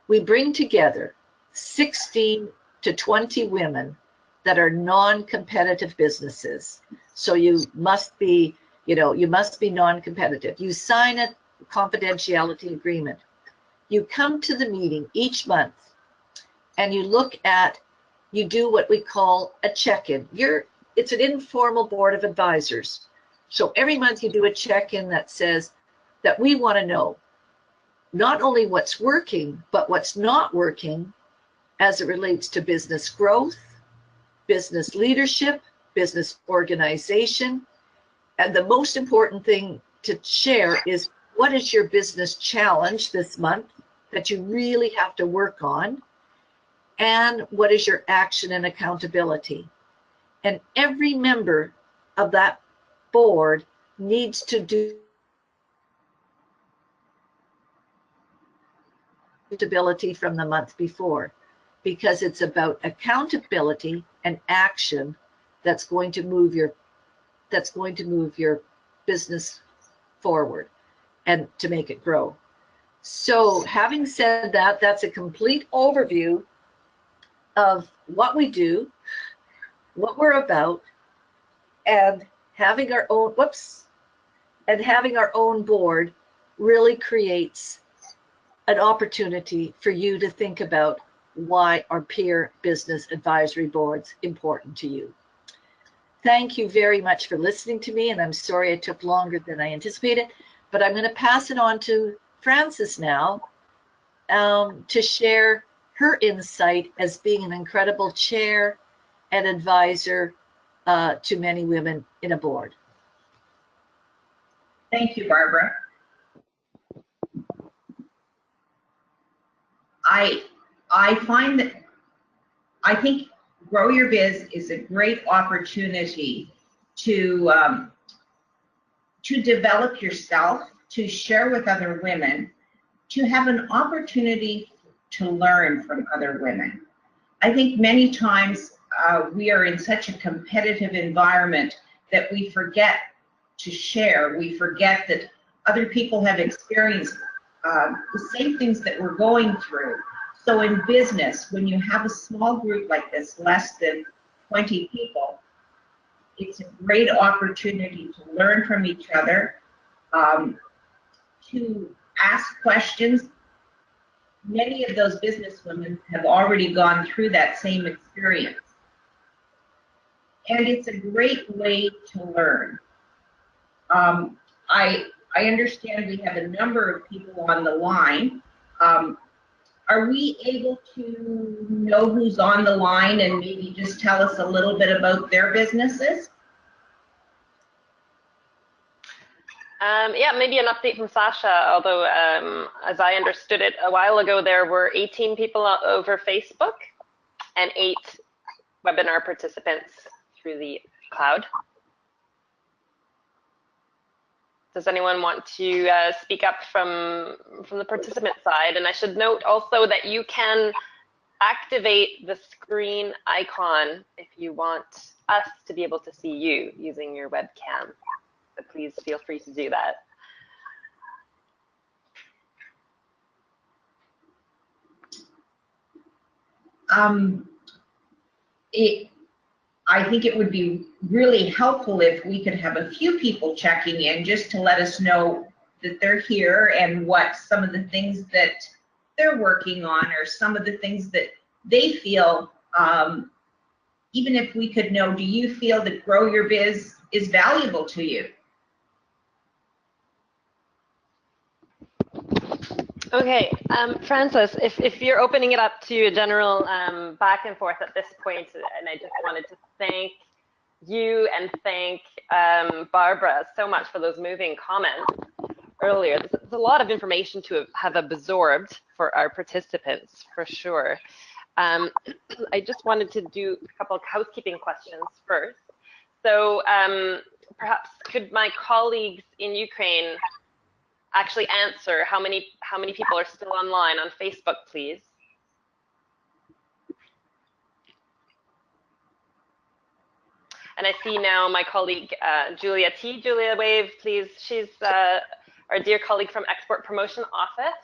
B: We bring together 16 to 20 women that are non-competitive businesses. So you must be, you must be non-competitive. You sign a confidentiality agreement. You come to the meeting each month and you look at, you do what we call a check-in. It's an informal board of advisors. So every month you do a check-in that says that we want to know not only what's working, but what's not working as it relates to business growth, business leadership, business organization. And the most important thing to share is, what is your business challenge this month that you really have to work on? And what is your action and accountability? And every member of that board needs to do accountability from the month before, because it's about accountability and action that's going to move your business forward and to make it grow. So having said that, that's a complete overview of what we do, what we're about, and having our own board really creates an opportunity for you to think about why are peer business advisory boards important to you. Thank you very much for listening to me, and I'm sorry I took longer than I anticipated, but I'm going to pass it on to Frances now to share her insight as being an incredible chair and advisor to many women in a board.
C: Thank you, Barbara. I find that I think Grow Your Biz is a great opportunity to develop yourself, to share with other women, to have an opportunity to learn from other women. I think many times we are in such a competitive environment that we forget to share. We forget that other people have experienced the same things that we're going through. So in business, when you have a small group like this, less than 20 people, it's a great opportunity to learn from each other, to ask questions. Many of those businesswomen have already gone through that same experience. And it's a great way to learn. I understand we have a number of people on the line. Are we able to know who's on the line and maybe just tell us a little bit about their businesses?
A: Yeah, maybe an update from Sasha, although as I understood it a while ago, there were 18 people over Facebook and 8 webinar participants through the cloud. Does anyone want to speak up from the participant side? And I should note also that you can activate the screen icon if you want us to be able to see you using your webcam. So please feel free to do that.
C: I think it would be really helpful if we could have a few people checking in just to let us know that they're here and what some of the things that they're working on, or some of the things that they feel, even if we could know, do you feel that Grow Your Biz is valuable to you?
A: Okay, Frances, if you're opening it up to a general back and forth at this point, and I just wanted to thank you and thank Barbara so much for those moving comments earlier. There's a lot of information to have absorbed for our participants, for sure. I just wanted to do a couple of housekeeping questions first. So perhaps could my colleagues in Ukraine actually answer how many people are still online on Facebook, please? And I see now my colleague Julia T. Julia, wave, please. She's our dear colleague from Export Promotion Office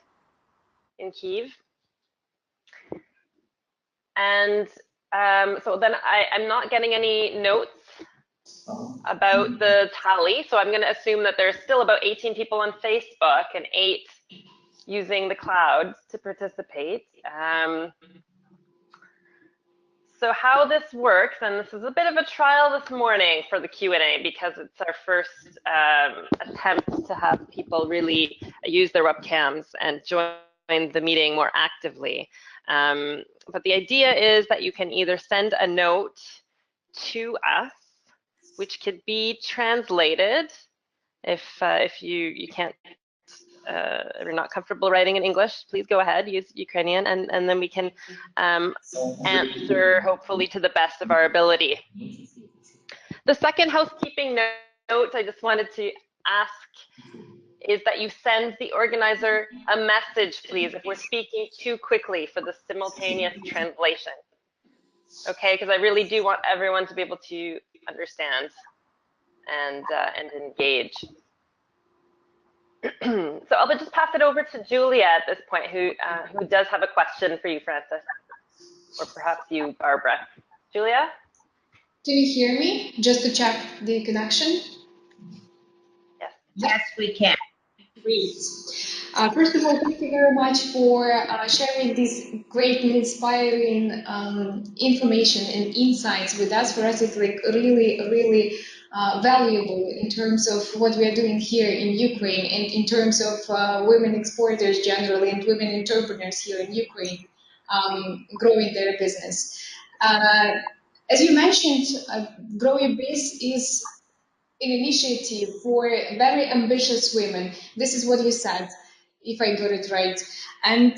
A: in Kyiv. And so then I'm not getting any notes about the tally. So I'm going to assume that there's still about 18 people on Facebook and 8 using the cloud to participate. So how this works, and this is a bit of a trial this morning for the Q&A because it's our first attempt to have people really use their webcams and join the meeting more actively. But the idea is that you can either send a note to us, which could be translated if you can't, if you're not comfortable writing in English, please go ahead, use Ukrainian, and then we can answer hopefully to the best of our ability. The second housekeeping note I just wanted to ask is that you send the organizer a message, please, if we're speaking too quickly for the simultaneous translation. Okay, because I really do want everyone to be able to understand and engage. So I'll just pass it over to Julia at this point, who does have a question for you, Frances, or perhaps you, Barbara. Julia?
E: Can you hear me? Just to check the connection.
A: Yes.
C: Yes, we can.
E: Great. First of all, thank you very much for sharing this great and inspiring information and insights with us. For us, it's like really valuable in terms of what we are doing here in Ukraine and in terms of women exporters generally and women entrepreneurs here in Ukraine growing their business. As you mentioned, GroYourBiz is an initiative for very ambitious women. This is what you said, if I got it right. And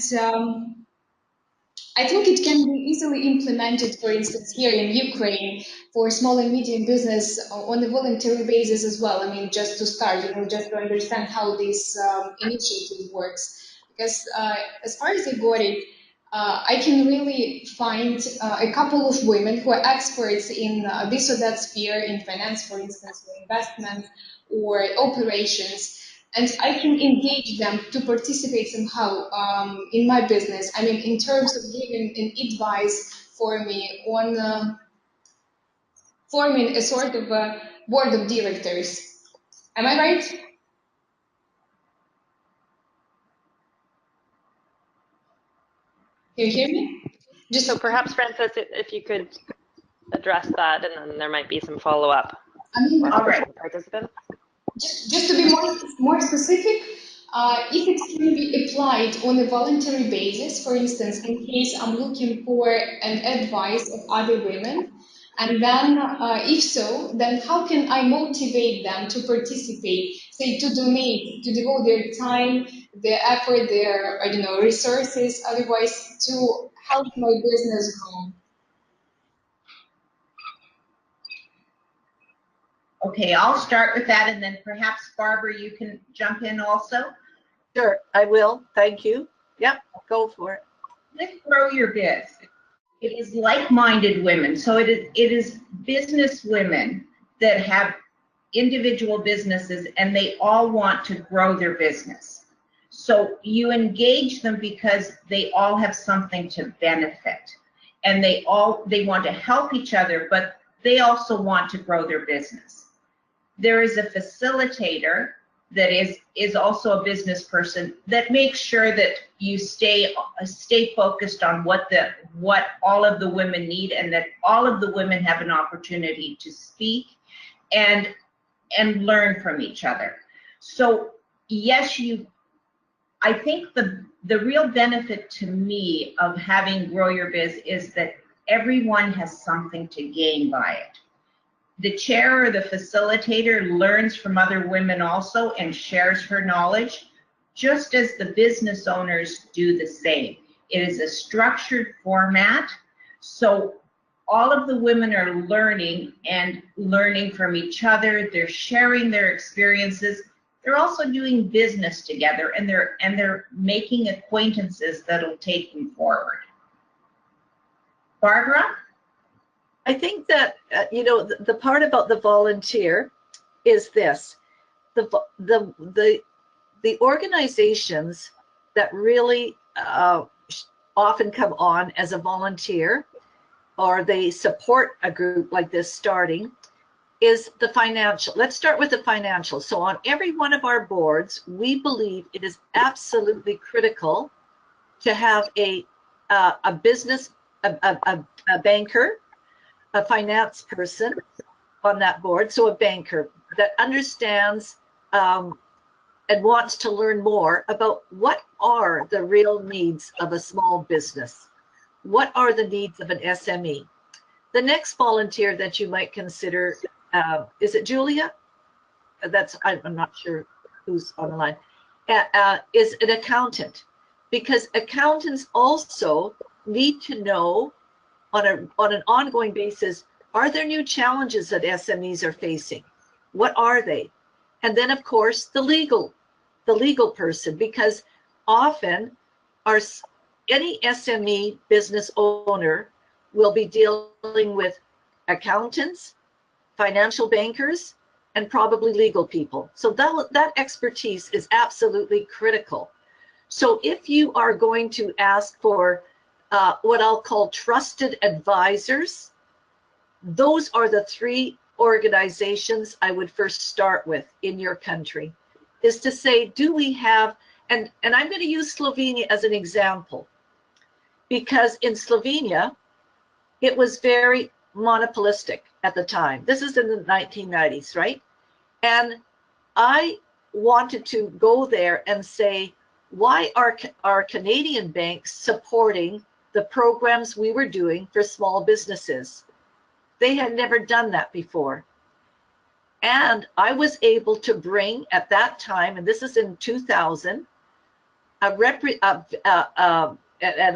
E: I think it can be easily implemented, for instance, here in Ukraine for small and medium business on a voluntary basis as well. I mean, just to start, just to understand how this initiative works. Because as far as I got it, I can really find a couple of women who are experts in this or that sphere, in finance, for instance, or investment or operations, and I can engage them to participate somehow in my business. I mean, in terms of giving an advice for me on forming a sort of a board of directors. Am I right? Can you hear me?
A: So perhaps, Frances, if you could address that, and then there might be some follow-up.
E: I mean,
C: all right.
A: Participants.
E: Just to be more specific, if it can be applied on a voluntary basis, for instance, in case I'm looking for an advice of other women, and then if so, then how can I motivate them to participate, say to donate, to devote their time, their effort, their, I don't know, resources, otherwise to help my business grow?
C: Okay, I'll start with that, and then perhaps Barbara, you can jump in also.
B: Sure, I will. Thank you. Yep, go for it.
C: With Grow Your Biz, it is like-minded women. So it is business women that have individual businesses, and they all want to grow their business. So you engage them because they all have something to benefit, and they want to help each other, but they also want to grow their business. There is a facilitator that is also a business person that makes sure that you stay focused on what all of the women need, and that all of the women have an opportunity to speak and learn from each other. So yes, I think the real benefit to me of having Grow Your Biz is that everyone has something to gain by it. The chair or the facilitator learns from other women also and shares her knowledge, just as the business owners do the same. It is a structured format, so all of the women are learning and learning from each other. They're sharing their experiences. They're also doing business together, and they're making acquaintances that'll take them forward. Barbara?
B: I think that, you know, the part about the volunteer is this. The organizations that really often come on as a volunteer, or they support a group like this starting, is the financial. Let's start with the financial. So on every one of our boards, we believe it is absolutely critical to have a business, a banker, a finance person on that board. So a banker that understands and wants to learn more about what are the real needs of a small business. What are the needs of an SME? The next volunteer that you might consider, is it Julia? I'm not sure who's on the line, is an accountant, because accountants also need to know on an ongoing basis, are there new challenges that SMEs are facing? What are they? And then of course, the legal person, because often any SME business owner will be dealing with accountants, financial bankers, and probably legal people. So that expertise is absolutely critical. So if you are going to ask for what I'll call trusted advisors, those are the three organizations I would first start with in your country, is to say, do we have, and I'm going to use Slovenia as an example, because in Slovenia, it was very monopolistic at the time. This is in the 1990s, right? And I wanted to go there and say, why are Canadian banks supporting the programs we were doing for small businesses? They had never done that before. And I was able to bring at that time, and this is in 2000, and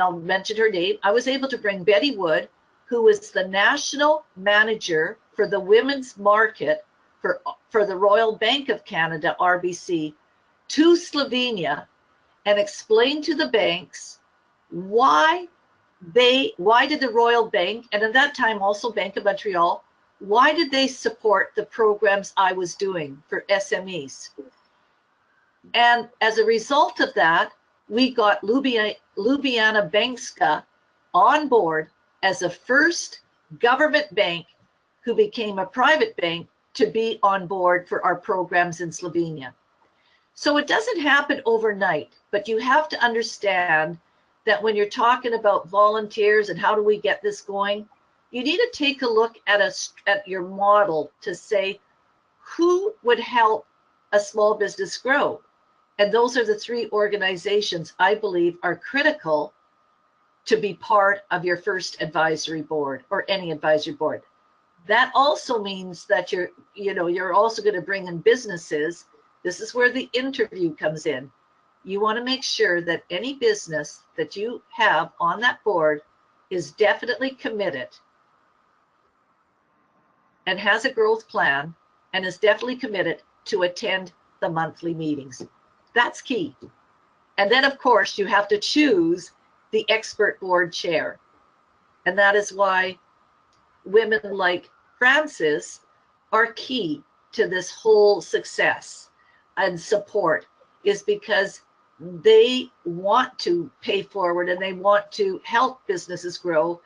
B: I'll mention her name, I was able to bring Betty Wood, who was the national manager for the women's market for the Royal Bank of Canada, RBC, to Slovenia and explain to the banks why did the Royal Bank, and at that time also Bank of Montreal, why did they support the programs I was doing for SMEs? And as a result of that, we got Ljubljana Bankska on board as the first government bank who became a private bank to be on board for our programs in Slovenia. So it doesn't happen overnight, but you have to understand that when you're talking about volunteers and how do we get this going, you need to take a look at your model to say, who would help a small business grow? And those are the three organizations I believe are critical to be part of your first advisory board or any advisory board. That also means that you're also going to bring in businesses. This is where the interview comes in. You want to make sure that any business that you have on that board is definitely committed and has a growth plan and is definitely committed to attend the monthly meetings. That's key. And then of course you have to choose the expert board chair. And that is why women like Frances are key to this whole success and support, is because they want to pay forward and they want to help businesses grow,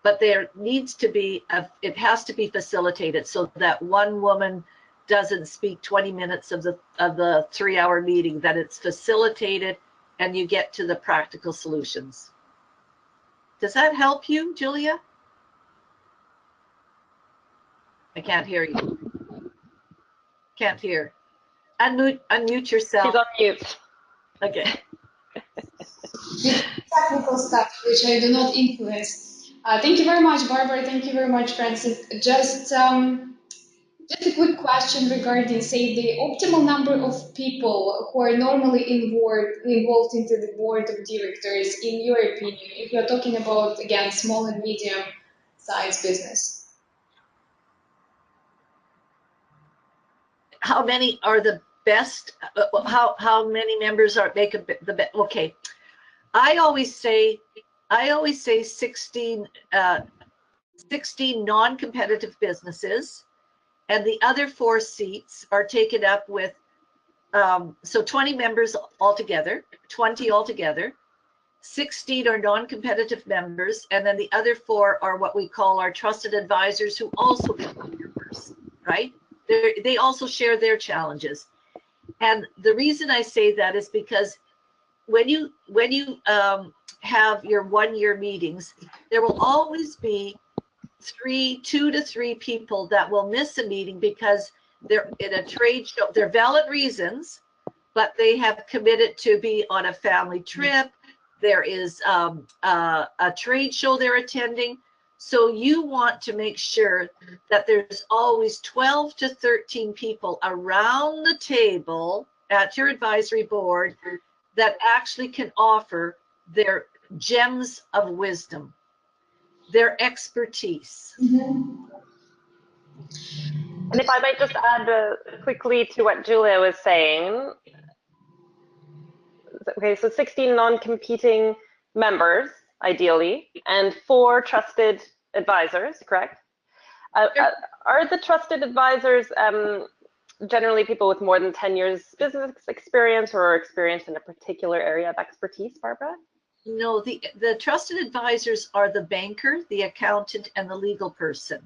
B: but there needs to be, it has to be facilitated so that one woman doesn't speak 20 minutes of the 3-hour meeting, that it's facilitated and you get to the practical solutions. Does that help you, Julia? I can't hear you. Can't hear. Unmute yourself.
A: She's on mute.
B: Okay.
E: Technical stuff which I do not influence. Thank you very much, Barbara. Thank you very much, Frances. Just Just a quick question regarding, say, the optimal number of people who are normally involved into the board of directors, in your opinion, if you're talking about, again, small and medium sized business.
B: How many are the best? How many members are make the best? Okay, I always say 16 non-competitive businesses, and the other 4 seats are taken up with so 20 members altogether, 20 altogether. 16 are non-competitive members, and then the other 4 are what we call our trusted advisors, who also become members, right? They also share their challenges. And the reason I say that is because when you have your 1-year meetings, there will always be 2 to 3 people that will miss a meeting because they're in a trade show. They're valid reasons, but they have committed to be on a family trip. There is a trade show they're attending. So you want to make sure that there's always 12 to 13 people around the table at your advisory board that actually can offer their gems of wisdom, their expertise.
E: Mm-hmm.
A: And if I might just add quickly to what Julia was saying. Okay, so 16 non-competing members, ideally, and 4 trusted advisors, correct? Are the trusted advisors generally people with more than 10 years business experience or experience in a particular area of expertise, Barbara?
B: No, the trusted advisors are the banker, the accountant, and the legal person.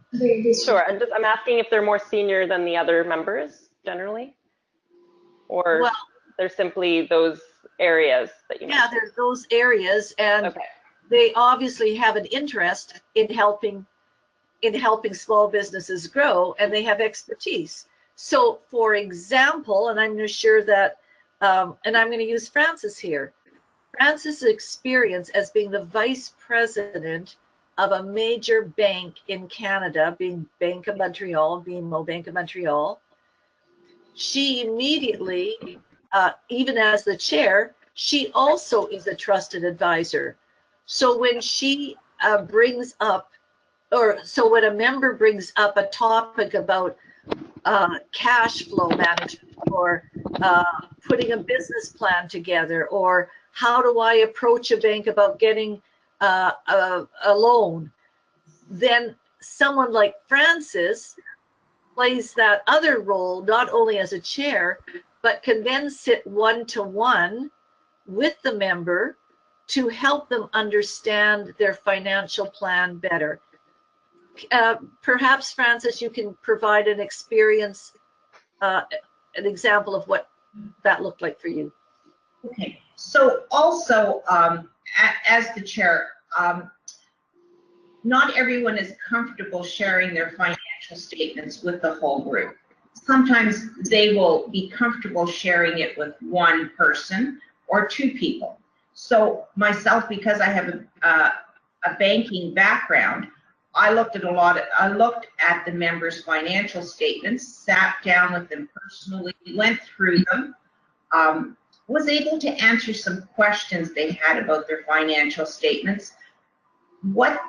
A: Sure, I'm asking if they're more senior than the other members generally, or
B: well,
A: they're simply those areas that you mentioned.
B: Yeah, there's those areas, and
A: okay.
B: They obviously have an interest in helping small businesses grow, and they have expertise. So, for example, and I'm going to share that, and I'm going to use Frances here. Frances' experience as being the vice president of a major bank in Canada, being Bank of Montreal, BMO Bank of Montreal, she immediately, even as the chair, she also is a trusted advisor. So when she brings up, or so when a member brings up a topic about cash flow management, or putting a business plan together, or how do I approach a bank about getting a loan, then someone like Frances plays that other role, not only as a chair, but can then sit one-to-one with the member to help them understand their financial plan better. Perhaps, Frances, you can provide an experience, an example of what that looked like for you.
C: Okay, so also as the chair, not everyone is comfortable sharing their financial statements with the whole group. Sometimes they will be comfortable sharing it with one person or 2 people. So myself, because I have a banking background, I looked at the members' financial statements, sat down with them personally, went through them, was able to answer some questions they had about their financial statements. What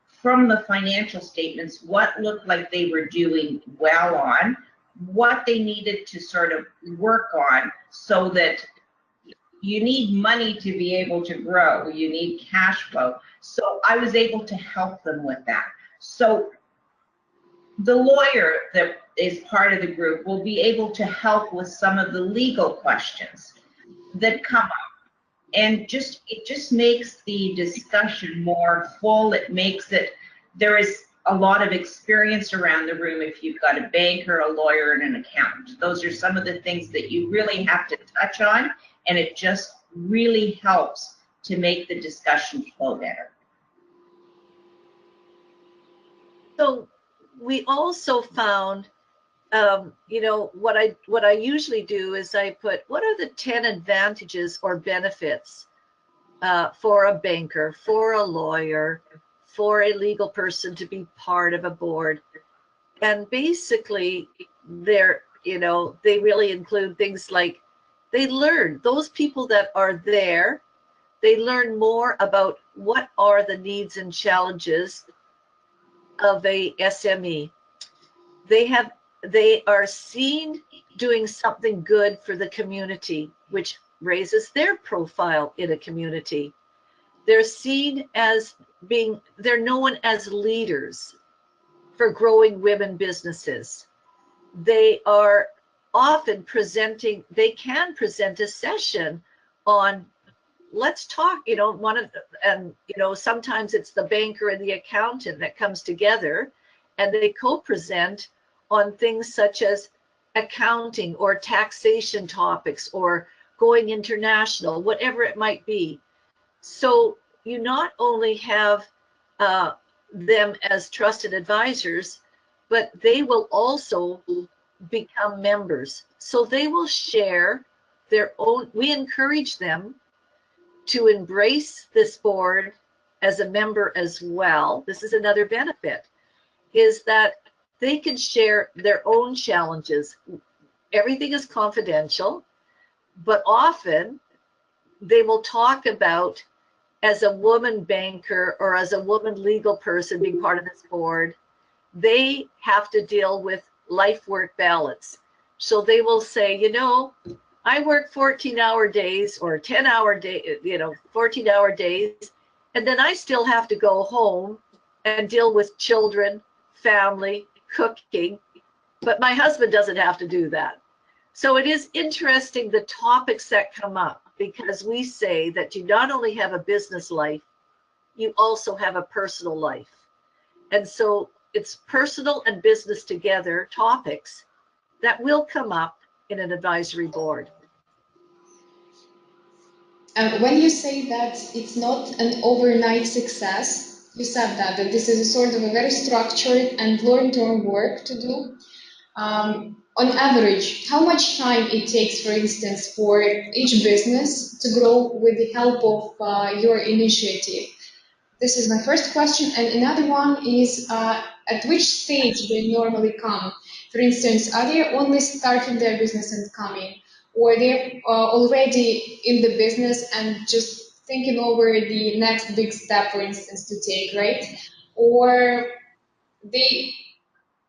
C: from the financial statements, what looked like they were doing well on, what they needed to sort of work on, so that you need money to be able to grow, you need cash flow. So I was able to help them with that. So the lawyer that is part of the group will be able to help with some of the legal questions that come up. And it just makes the discussion more full. It makes it, there is a lot of experience around the room if you've got a banker, a lawyer, and an accountant. Those are some of the things that you really have to touch on, and it just really helps to make the discussion flow better.
B: So we also found, you know, what I usually do is I put, what are the 10 advantages or benefits for a banker, for a lawyer, for a legal person to be part of a board? And basically they're, you know, they really include things like they learn, those people that are there, they learn more about what are the needs and challenges of a SME. They are seen doing something good for the community, which raises their profile in a community. They're seen as being, they're known as leaders for growing women businesses. They are often presenting, they can present a session on, let's talk, you know, and you know, sometimes it's the banker and the accountant that comes together and they co-present on things such as accounting or taxation topics or going international, whatever it might be. So you not only have them as trusted advisors, but they will also become members. So they will share their own, we encourage them to embrace this board as a member as well. This is another benefit, is that they can share their own challenges. Everything is confidential, but often they will talk about, as a woman banker or as a woman legal person being part of this board, they have to deal with life-work balance. So they will say, you know, I work 14-hour days or 10-hour day, you know, 14-hour days, and then I still have to go home and deal with children, family, cooking, but my husband doesn't have to do that. So it is interesting the topics that come up, because we say that you not only have a business life, you also have a personal life. And so it's personal and business together topics that will come up in an advisory board.
E: When you say that it's not an overnight success, you said that this is a sort of a very structured and long-term work to do. On average, how much time it takes, for instance, for each business to grow with the help of your initiative? This is my first question. And another one is, at which stage they normally come? For instance, are they only starting their business and coming? Or they're already in the business and just thinking over the next big step, for instance, to take, right? Or they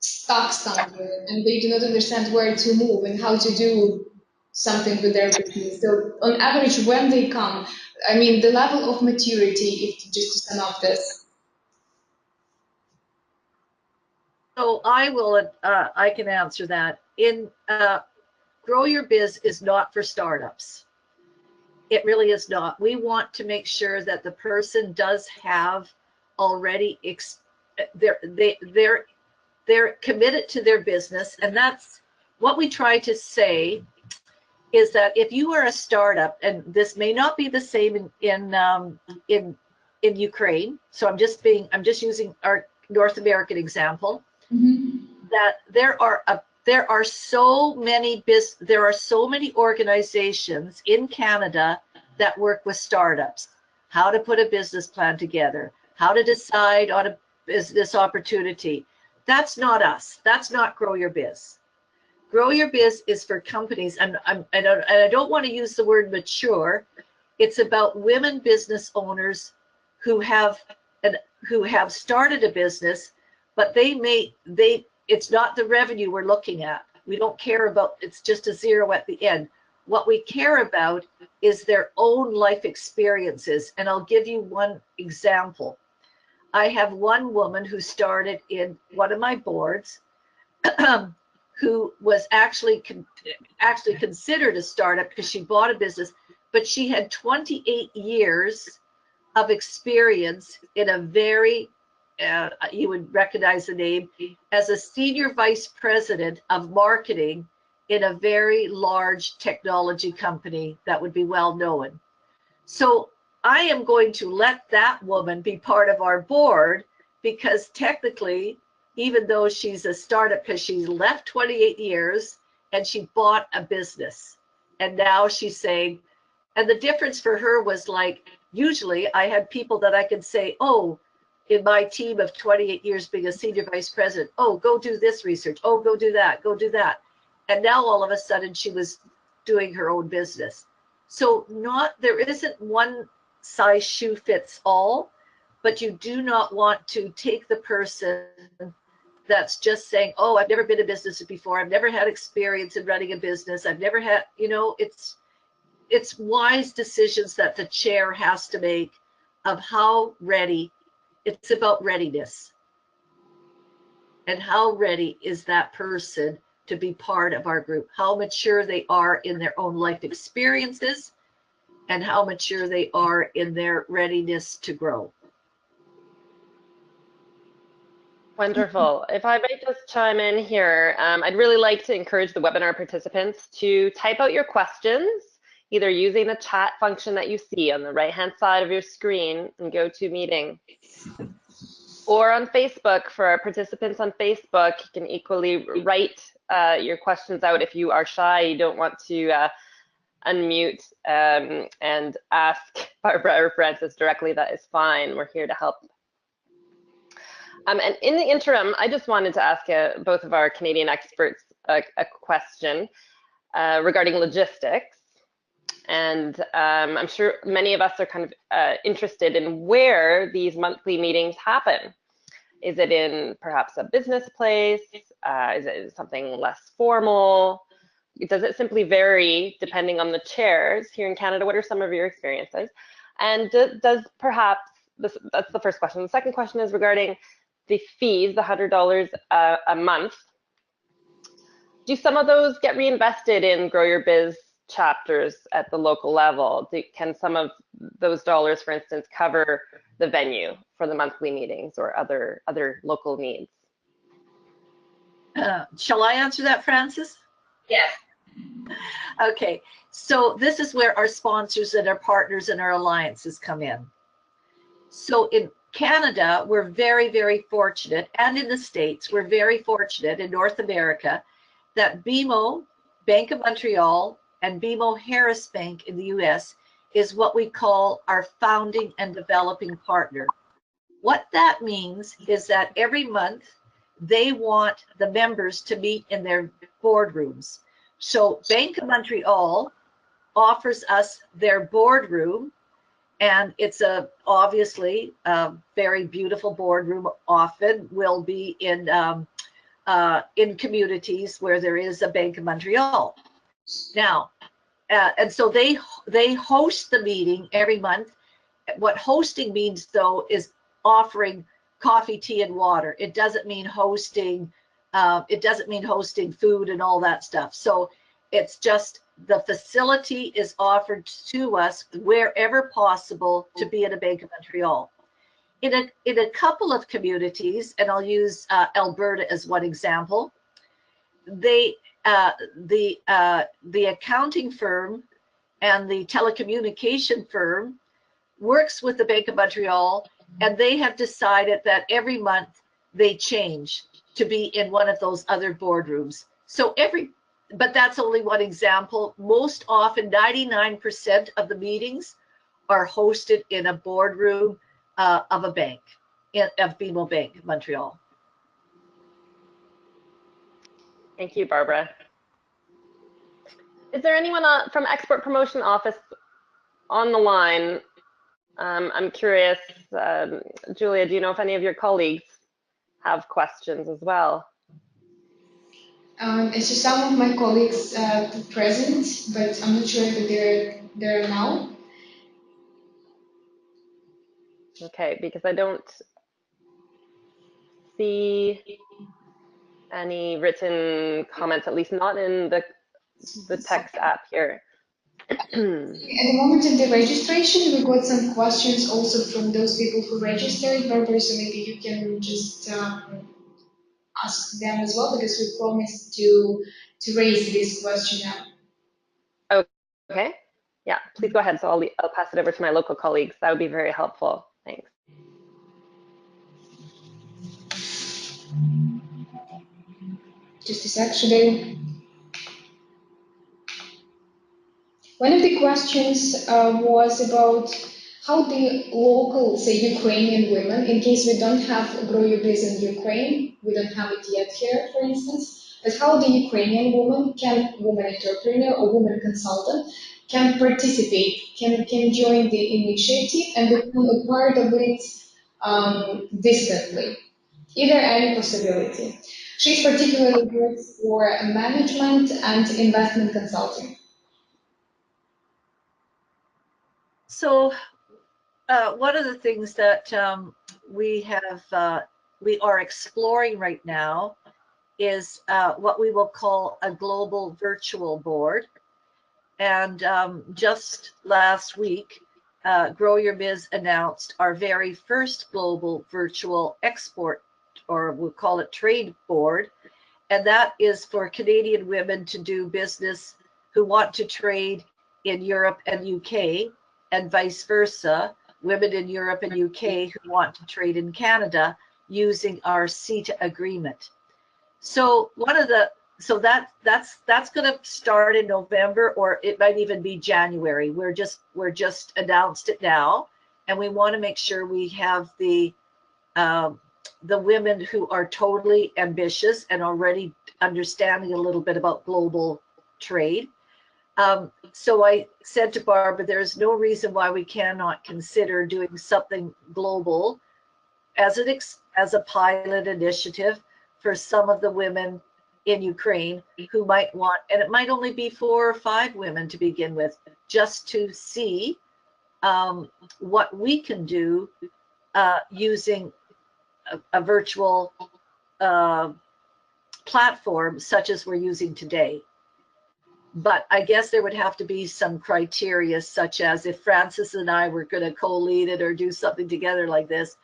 E: stuck somewhere and they do not understand where to move and how to do something with their business. So on average, when they come, I mean, the level of maturity, if just to sum up this.
B: So I can answer that. In Grow Your Biz is not for startups. It really is not. We want to make sure that the person does have already, they're committed to their business. And that's what we try to say, is that if you are a startup, and this may not be the same in Ukraine, so I'm just using our North American example, that there are so many organizations in Canada that work with startups, how to put a business plan together, how to decide on a business opportunity. That's not us. That's not Grow Your Biz. Grow Your Biz is for companies, and I don't want to use the word mature. It's about women business owners who have started a business, but it's not the revenue we're looking at. We don't care about, it's just a zero at the end. What we care about is their own life experiences. And I'll give you one example. I have one woman who started in one of my boards who was actually considered a startup because she bought a business, but she had 28 years of experience in a very, you would recognize the name, as a senior vice president of marketing in a very large technology company that would be well known. So I am going to let that woman be part of our board, because technically, even though she's a startup, because she left 28 years and she bought a business, and now she's saying, and the difference for her was, like, usually I had people that I could say, oh, in my team of 28 years being a senior vice president, oh, go do this research, oh, go do that, go do that. And now all of a sudden she was doing her own business. So there isn't one size shoe fits all, but you do not want to take the person that's just saying, oh, I've never been in business before, I've never had experience in running a business, I've never had, you know, it's wise decisions that the chair has to make of how ready. It's about readiness. And how ready is that person to be part of our group? How mature they are in their own life experiences and how mature they are in their readiness to grow.
A: Wonderful. If I might just chime in here, I'd really like to encourage the webinar participants to type out your questions, either using the chat function that you see on the right-hand side of your screen in GoToMeeting, or on Facebook. For our participants on Facebook, you can equally write your questions out. If you are shy, you don't want to unmute and ask Barbara or Frances directly, that is fine. We're here to help. And in the interim, I just wanted to ask both of our Canadian experts a question regarding logistics. And I'm sure many of us are kind of interested in where these monthly meetings happen. Is it in perhaps a business place? Is it something less formal? Does it simply vary depending on the chairs? Here in Canada, what are some of your experiences? And does perhaps, that's the first question. The second question is regarding the fees, the $100 a month. Do some of those get reinvested in Grow Your Biz chapters at the local level? Can some of those dollars, for instance, cover the venue for the monthly meetings or other local needs?
B: Shall I answer that, Frances?
C: Yes.
B: Okay, so this is where our sponsors and our partners and our alliances come in. So in Canada, we're very, very fortunate, and in the States, we're very fortunate in North America that BMO, Bank of Montreal, and BMO Harris Bank in the US is what we call our founding and developing partner. What that means is that every month they want the members to meet in their boardrooms. So Bank of Montreal offers us their boardroom, and it's obviously a very beautiful boardroom. Often will be in communities where there is a Bank of Montreal. Now, and so they host the meeting every month. What hosting means, though, is offering coffee, tea, and water. It doesn't mean hosting. It doesn't mean hosting food and all that stuff. So it's just the facility is offered to us wherever possible to be at a Bank of Montreal. In a couple of communities, and I'll use Alberta as one example, the accounting firm and the telecommunication firm works with the Bank of Montreal, and they have decided that every month they change to be in one of those other boardrooms. So but that's only one example. Most often, 99% of the meetings are hosted in a boardroom of a bank, of BMO Bank Montreal.
A: Thank you, Barbara. Is there anyone from Export Promotion Office on the line? I'm curious, Julia, do you know if any of your colleagues have questions as well?
E: So some of my colleagues present, but I'm not sure if they're there now.
A: Okay, because I don't see any written comments, at least not in the text app here.
E: At the moment of the registration, we got some questions also from those people who registered, Barbara, so maybe you can just ask them as well, because we promised to raise this question now.
A: Okay, yeah, please go ahead. So I'll pass it over to my local colleagues. That would be very helpful. Thanks.
E: Just a sec, should I? One of the questions was about how the local, say, Ukrainian women, in case we don't have GroYourBiz in Ukraine, we don't have it yet here, for instance, but how the Ukrainian woman entrepreneur or woman consultant can participate, can join the initiative and become a part of it distantly. Is there any possibility? She's particularly good for management and investment consulting.
B: So one of the things that we are exploring right now is what we will call a global virtual board. And just last week, GroYourBiz announced our very first global virtual export, or we'll call it trade board. And that is for Canadian women to do business who want to trade in Europe and UK, and vice versa, women in Europe and UK who want to trade in Canada using our CETA agreement. So that's going to start in November, or it might even be January. We're just announced it now, and we want to make sure we have the women who are totally ambitious and already understanding a little bit about global trade. So I said to Barbara, there's no reason why we cannot consider doing something global as a pilot initiative for some of the women in Ukraine who might want, and it might only be 4 or 5 women to begin with, just to see what we can do using a virtual platform such as we're using today. But I guess there would have to be some criteria, such as if Frances and I were going to co-lead it or do something together like this,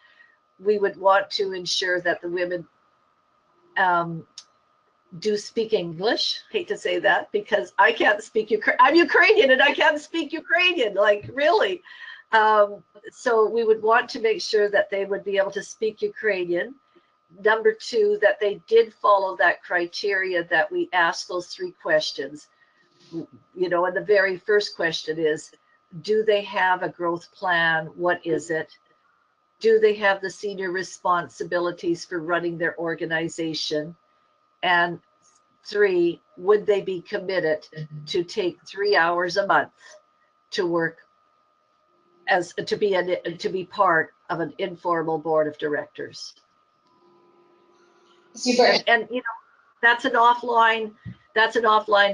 B: we would want to ensure that the women do speak English. Hate to say that because I can't speak I'm Ukrainian and I can't speak Ukrainian, like really. So we would want to make sure that they would be able to speak Ukrainian. Number 2, that they did follow that criteria that we asked those 3 questions. You know, and the very first question is, do they have a growth plan? What is it? Do they have the senior responsibilities for running their organization? And 3, would they be committed to take 3 hours a month to work to be part of an informal board of directors?
E: Super.
B: And you know, that's an offline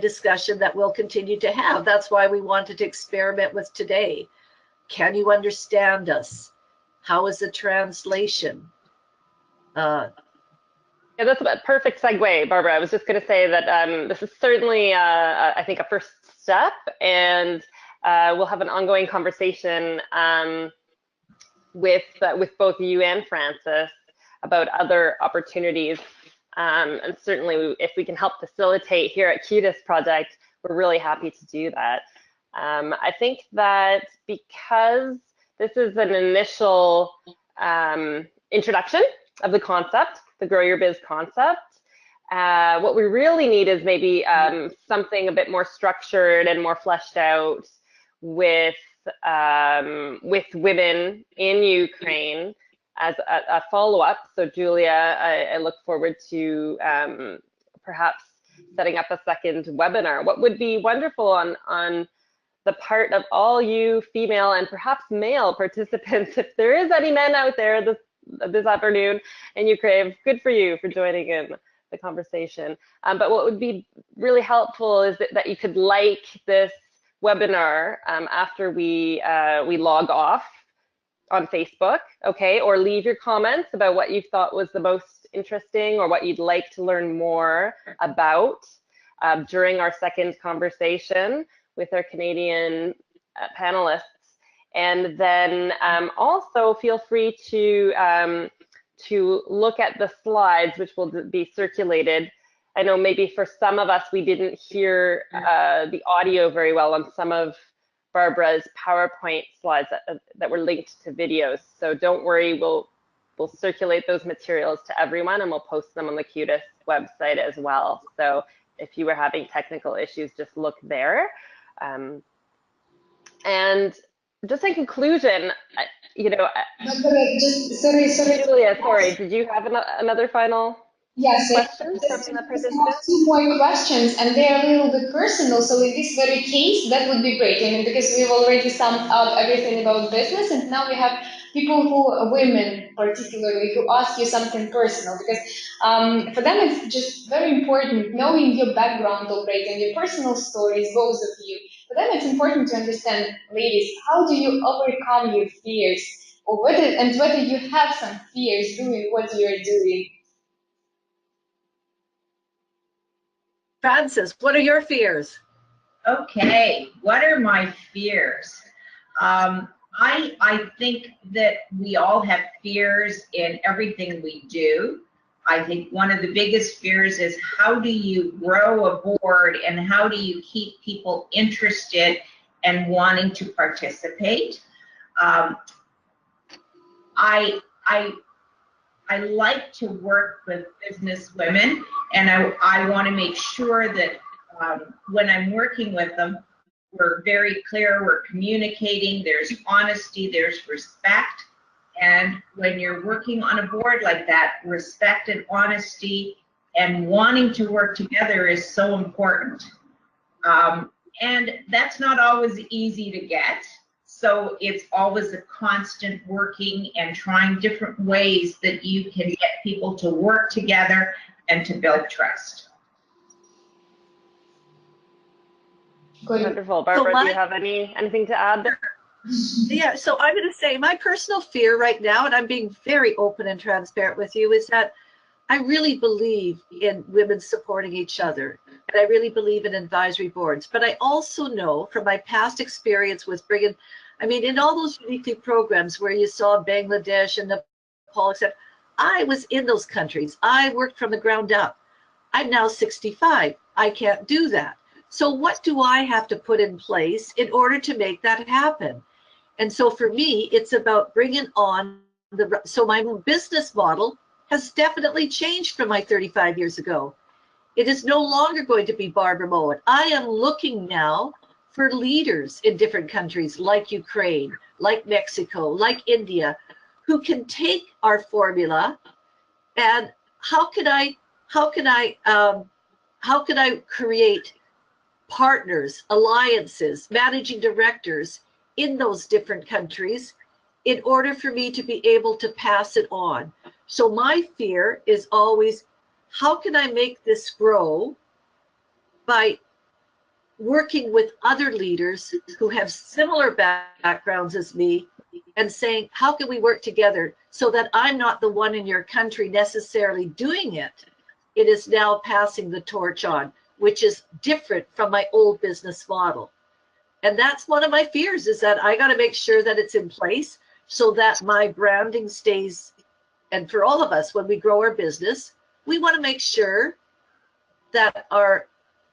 B: discussion that we'll continue to have. That's why we wanted to experiment with today. Can you understand us? How is the translation?
A: Yeah, that's a perfect segue, Barbara. I was just going to say that this is certainly, I think, a first step, and we'll have an ongoing conversation with both you and Frances about other opportunities. And certainly, if we can help facilitate here at CUTIS Project, we're really happy to do that. I think that because this is an initial introduction of the concept, the GroYourBiz concept, what we really need is maybe something a bit more structured and more fleshed out with women in Ukraine as a follow-up. So Julia, I look forward to perhaps setting up a second webinar. What would be wonderful on the part of all you female and perhaps male participants, if there is any men out there this afternoon in Ukraine, good for you for joining in the conversation. But what would be really helpful is that you could like this webinar after we log off on Facebook, okay, or leave your comments about what you thought was the most interesting or what you'd like to learn more about during our second conversation with our Canadian panelists. And then also feel free to look at the slides, which will be circulated. I know maybe for some of us, we didn't hear the audio very well on some of Barbara's PowerPoint slides that were linked to videos. So don't worry, we'll circulate those materials to everyone and we'll post them on the CUTIS website as well. So if you were having technical issues, just look there. And just in conclusion, you know,
E: But just sorry.
A: Julia, sorry, did you have another final
E: Yes,
A: question from
E: just
A: the
E: have
A: participant?
E: 2 more questions, and they are a little bit personal. So in this very case, that would be great. I mean, because we've already summed up everything about business, and now we have people who, women particularly, who ask you something personal. Because for them, it's just very important knowing your background already and your personal stories, both of you. For them, it's important to understand, ladies, how do you overcome your fears, or whether you have some fears doing what you are doing.
B: Frances, what are your fears?
C: Okay, what are my fears? I think that we all have fears in everything we do. I think one of the biggest fears is how do you grow a board and how do you keep people interested and wanting to participate? I like to work with business women, and I want to make sure that when I'm working with them, we're very clear, we're communicating, there's honesty, there's respect. And when you're working on a board like that, respect and honesty and wanting to work together is so important. And that's not always easy to get. So it's always a constant working and trying different ways that you can get people to work together and to build trust.
E: Good.
A: Wonderful. Barbara, do you have anything to add there?
B: Yeah, so I'm going to say my personal fear right now, and I'm being very open and transparent with you, is that I really believe in women supporting each other, and I really believe in advisory boards. But I also know from my past experience with bringing, I mean, in all those weekly programs where you saw Bangladesh and Nepal, etc., I was in those countries. I worked from the ground up. I'm now 65. I can't do that. So what do I have to put in place in order to make that happen? And so for me, it's about bringing on so my business model has definitely changed from my 35 years ago. It is no longer going to be Barbara Mowat. I am looking now for leaders in different countries like Ukraine, like Mexico, like India, who can take our formula and how can I create partners, alliances, managing directors in those different countries in order for me to be able to pass it on. So my fear is always, how can I make this grow by working with other leaders who have similar backgrounds as me and saying, how can we work together so that I'm not the one in your country necessarily doing it? It is now passing the torch on, which is different from my old business model. And that's one of my fears, is that I got to make sure that it's in place so that my branding stays. And for all of us, when we grow our business, we want to make sure that our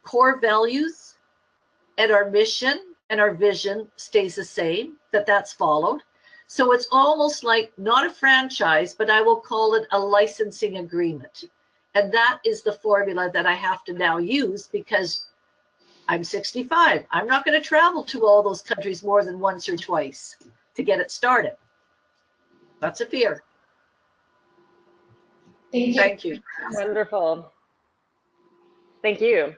B: core values and our mission and our vision stays the same, that's followed. So it's almost like not a franchise, but I will call it a licensing agreement. And that is the formula that I have to now use because I'm 65. I'm not going to travel to all those countries more than once or twice to get it started. That's a fear.
E: Thank you.
A: Wonderful. Thank you.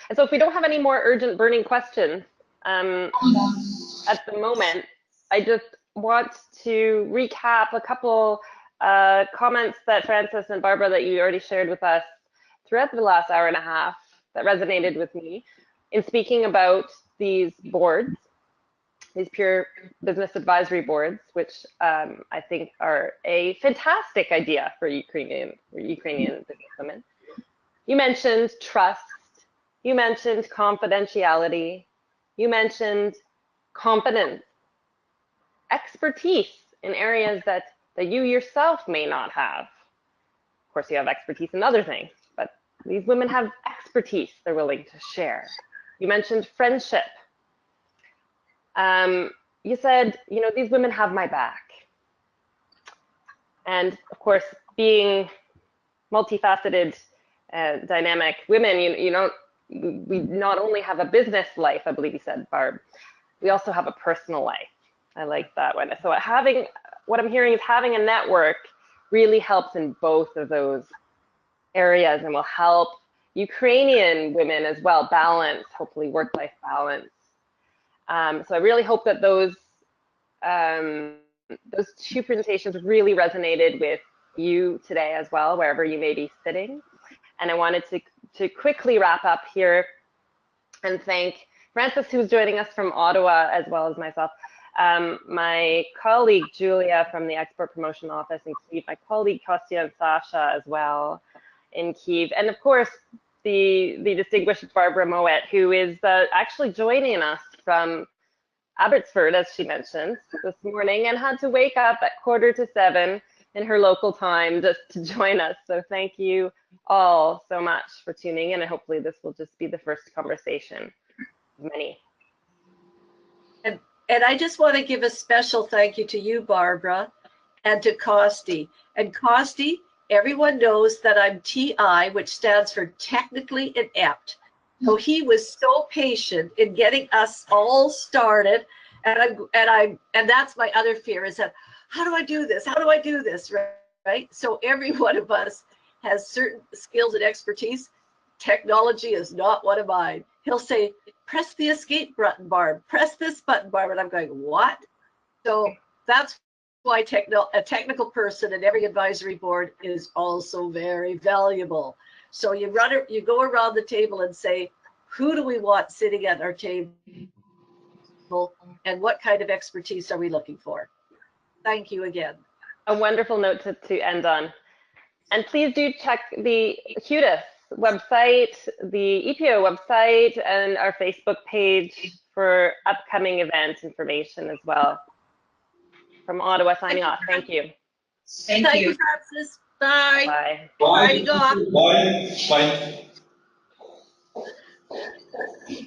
A: And so if we don't have any more urgent burning questions at the moment, I just want to recap a couple comments that Frances and Barbara that you already shared with us throughout the last hour and a half that resonated with me in speaking about these boards, these pure business advisory boards, which I think are a fantastic idea for Ukrainian businesswomen. You mentioned trust, you mentioned confidentiality, you mentioned competence, expertise in areas that you yourself may not have. Of course, you have expertise in other things, but these women have expertise they're willing to share. You mentioned friendship. You said, you know, these women have my back. And of course, being multifaceted, dynamic women, we not only have a business life, I believe you said, Barb, we also have a personal life. I like that one. So what I'm hearing is having a network really helps in both of those areas and will help Ukrainian women as well balance, hopefully work-life balance. So I really hope that those two presentations really resonated with you today as well, wherever you may be sitting. And I wanted to quickly wrap up here and thank Frances, who's joining us from Ottawa, as well as myself, my colleague Julia from the Export Promotion Office in Kyiv, my colleague Kostya and Sasha as well in Kyiv, and of course the distinguished Barbara Mowat, who is actually joining us from Abbotsford, as she mentioned, this morning, and had to wake up at 6:45 in her local time just to join us. So thank you all so much for tuning in, and hopefully this will just be the first conversation of many.
B: And I just want to give a special thank you to you, Barbara, and to Kosti. And Kosti, everyone knows that I'm TI, which stands for technically inept. So he was so patient in getting us all started. And that's my other fear, is that, how do I do this? How do I do this? Right? So every one of us has certain skills and expertise. Technology is not one of mine. He'll say, press the escape button, Barb, press this button, Barb. And I'm going, what? So that's why a technical person in every advisory board is also very valuable. So you go around the table and say, who do we want sitting at our table? And what kind of expertise are we looking for? Thank you again.
A: A wonderful note to end on. And please do check the CUTIS website, the EPO website, and our Facebook page for upcoming event information as well. From Ottawa, signing off. Thank you.
C: Thank you.
B: Frances. Bye.
A: Bye.
B: Bye. Bye.
F: Bye. Bye.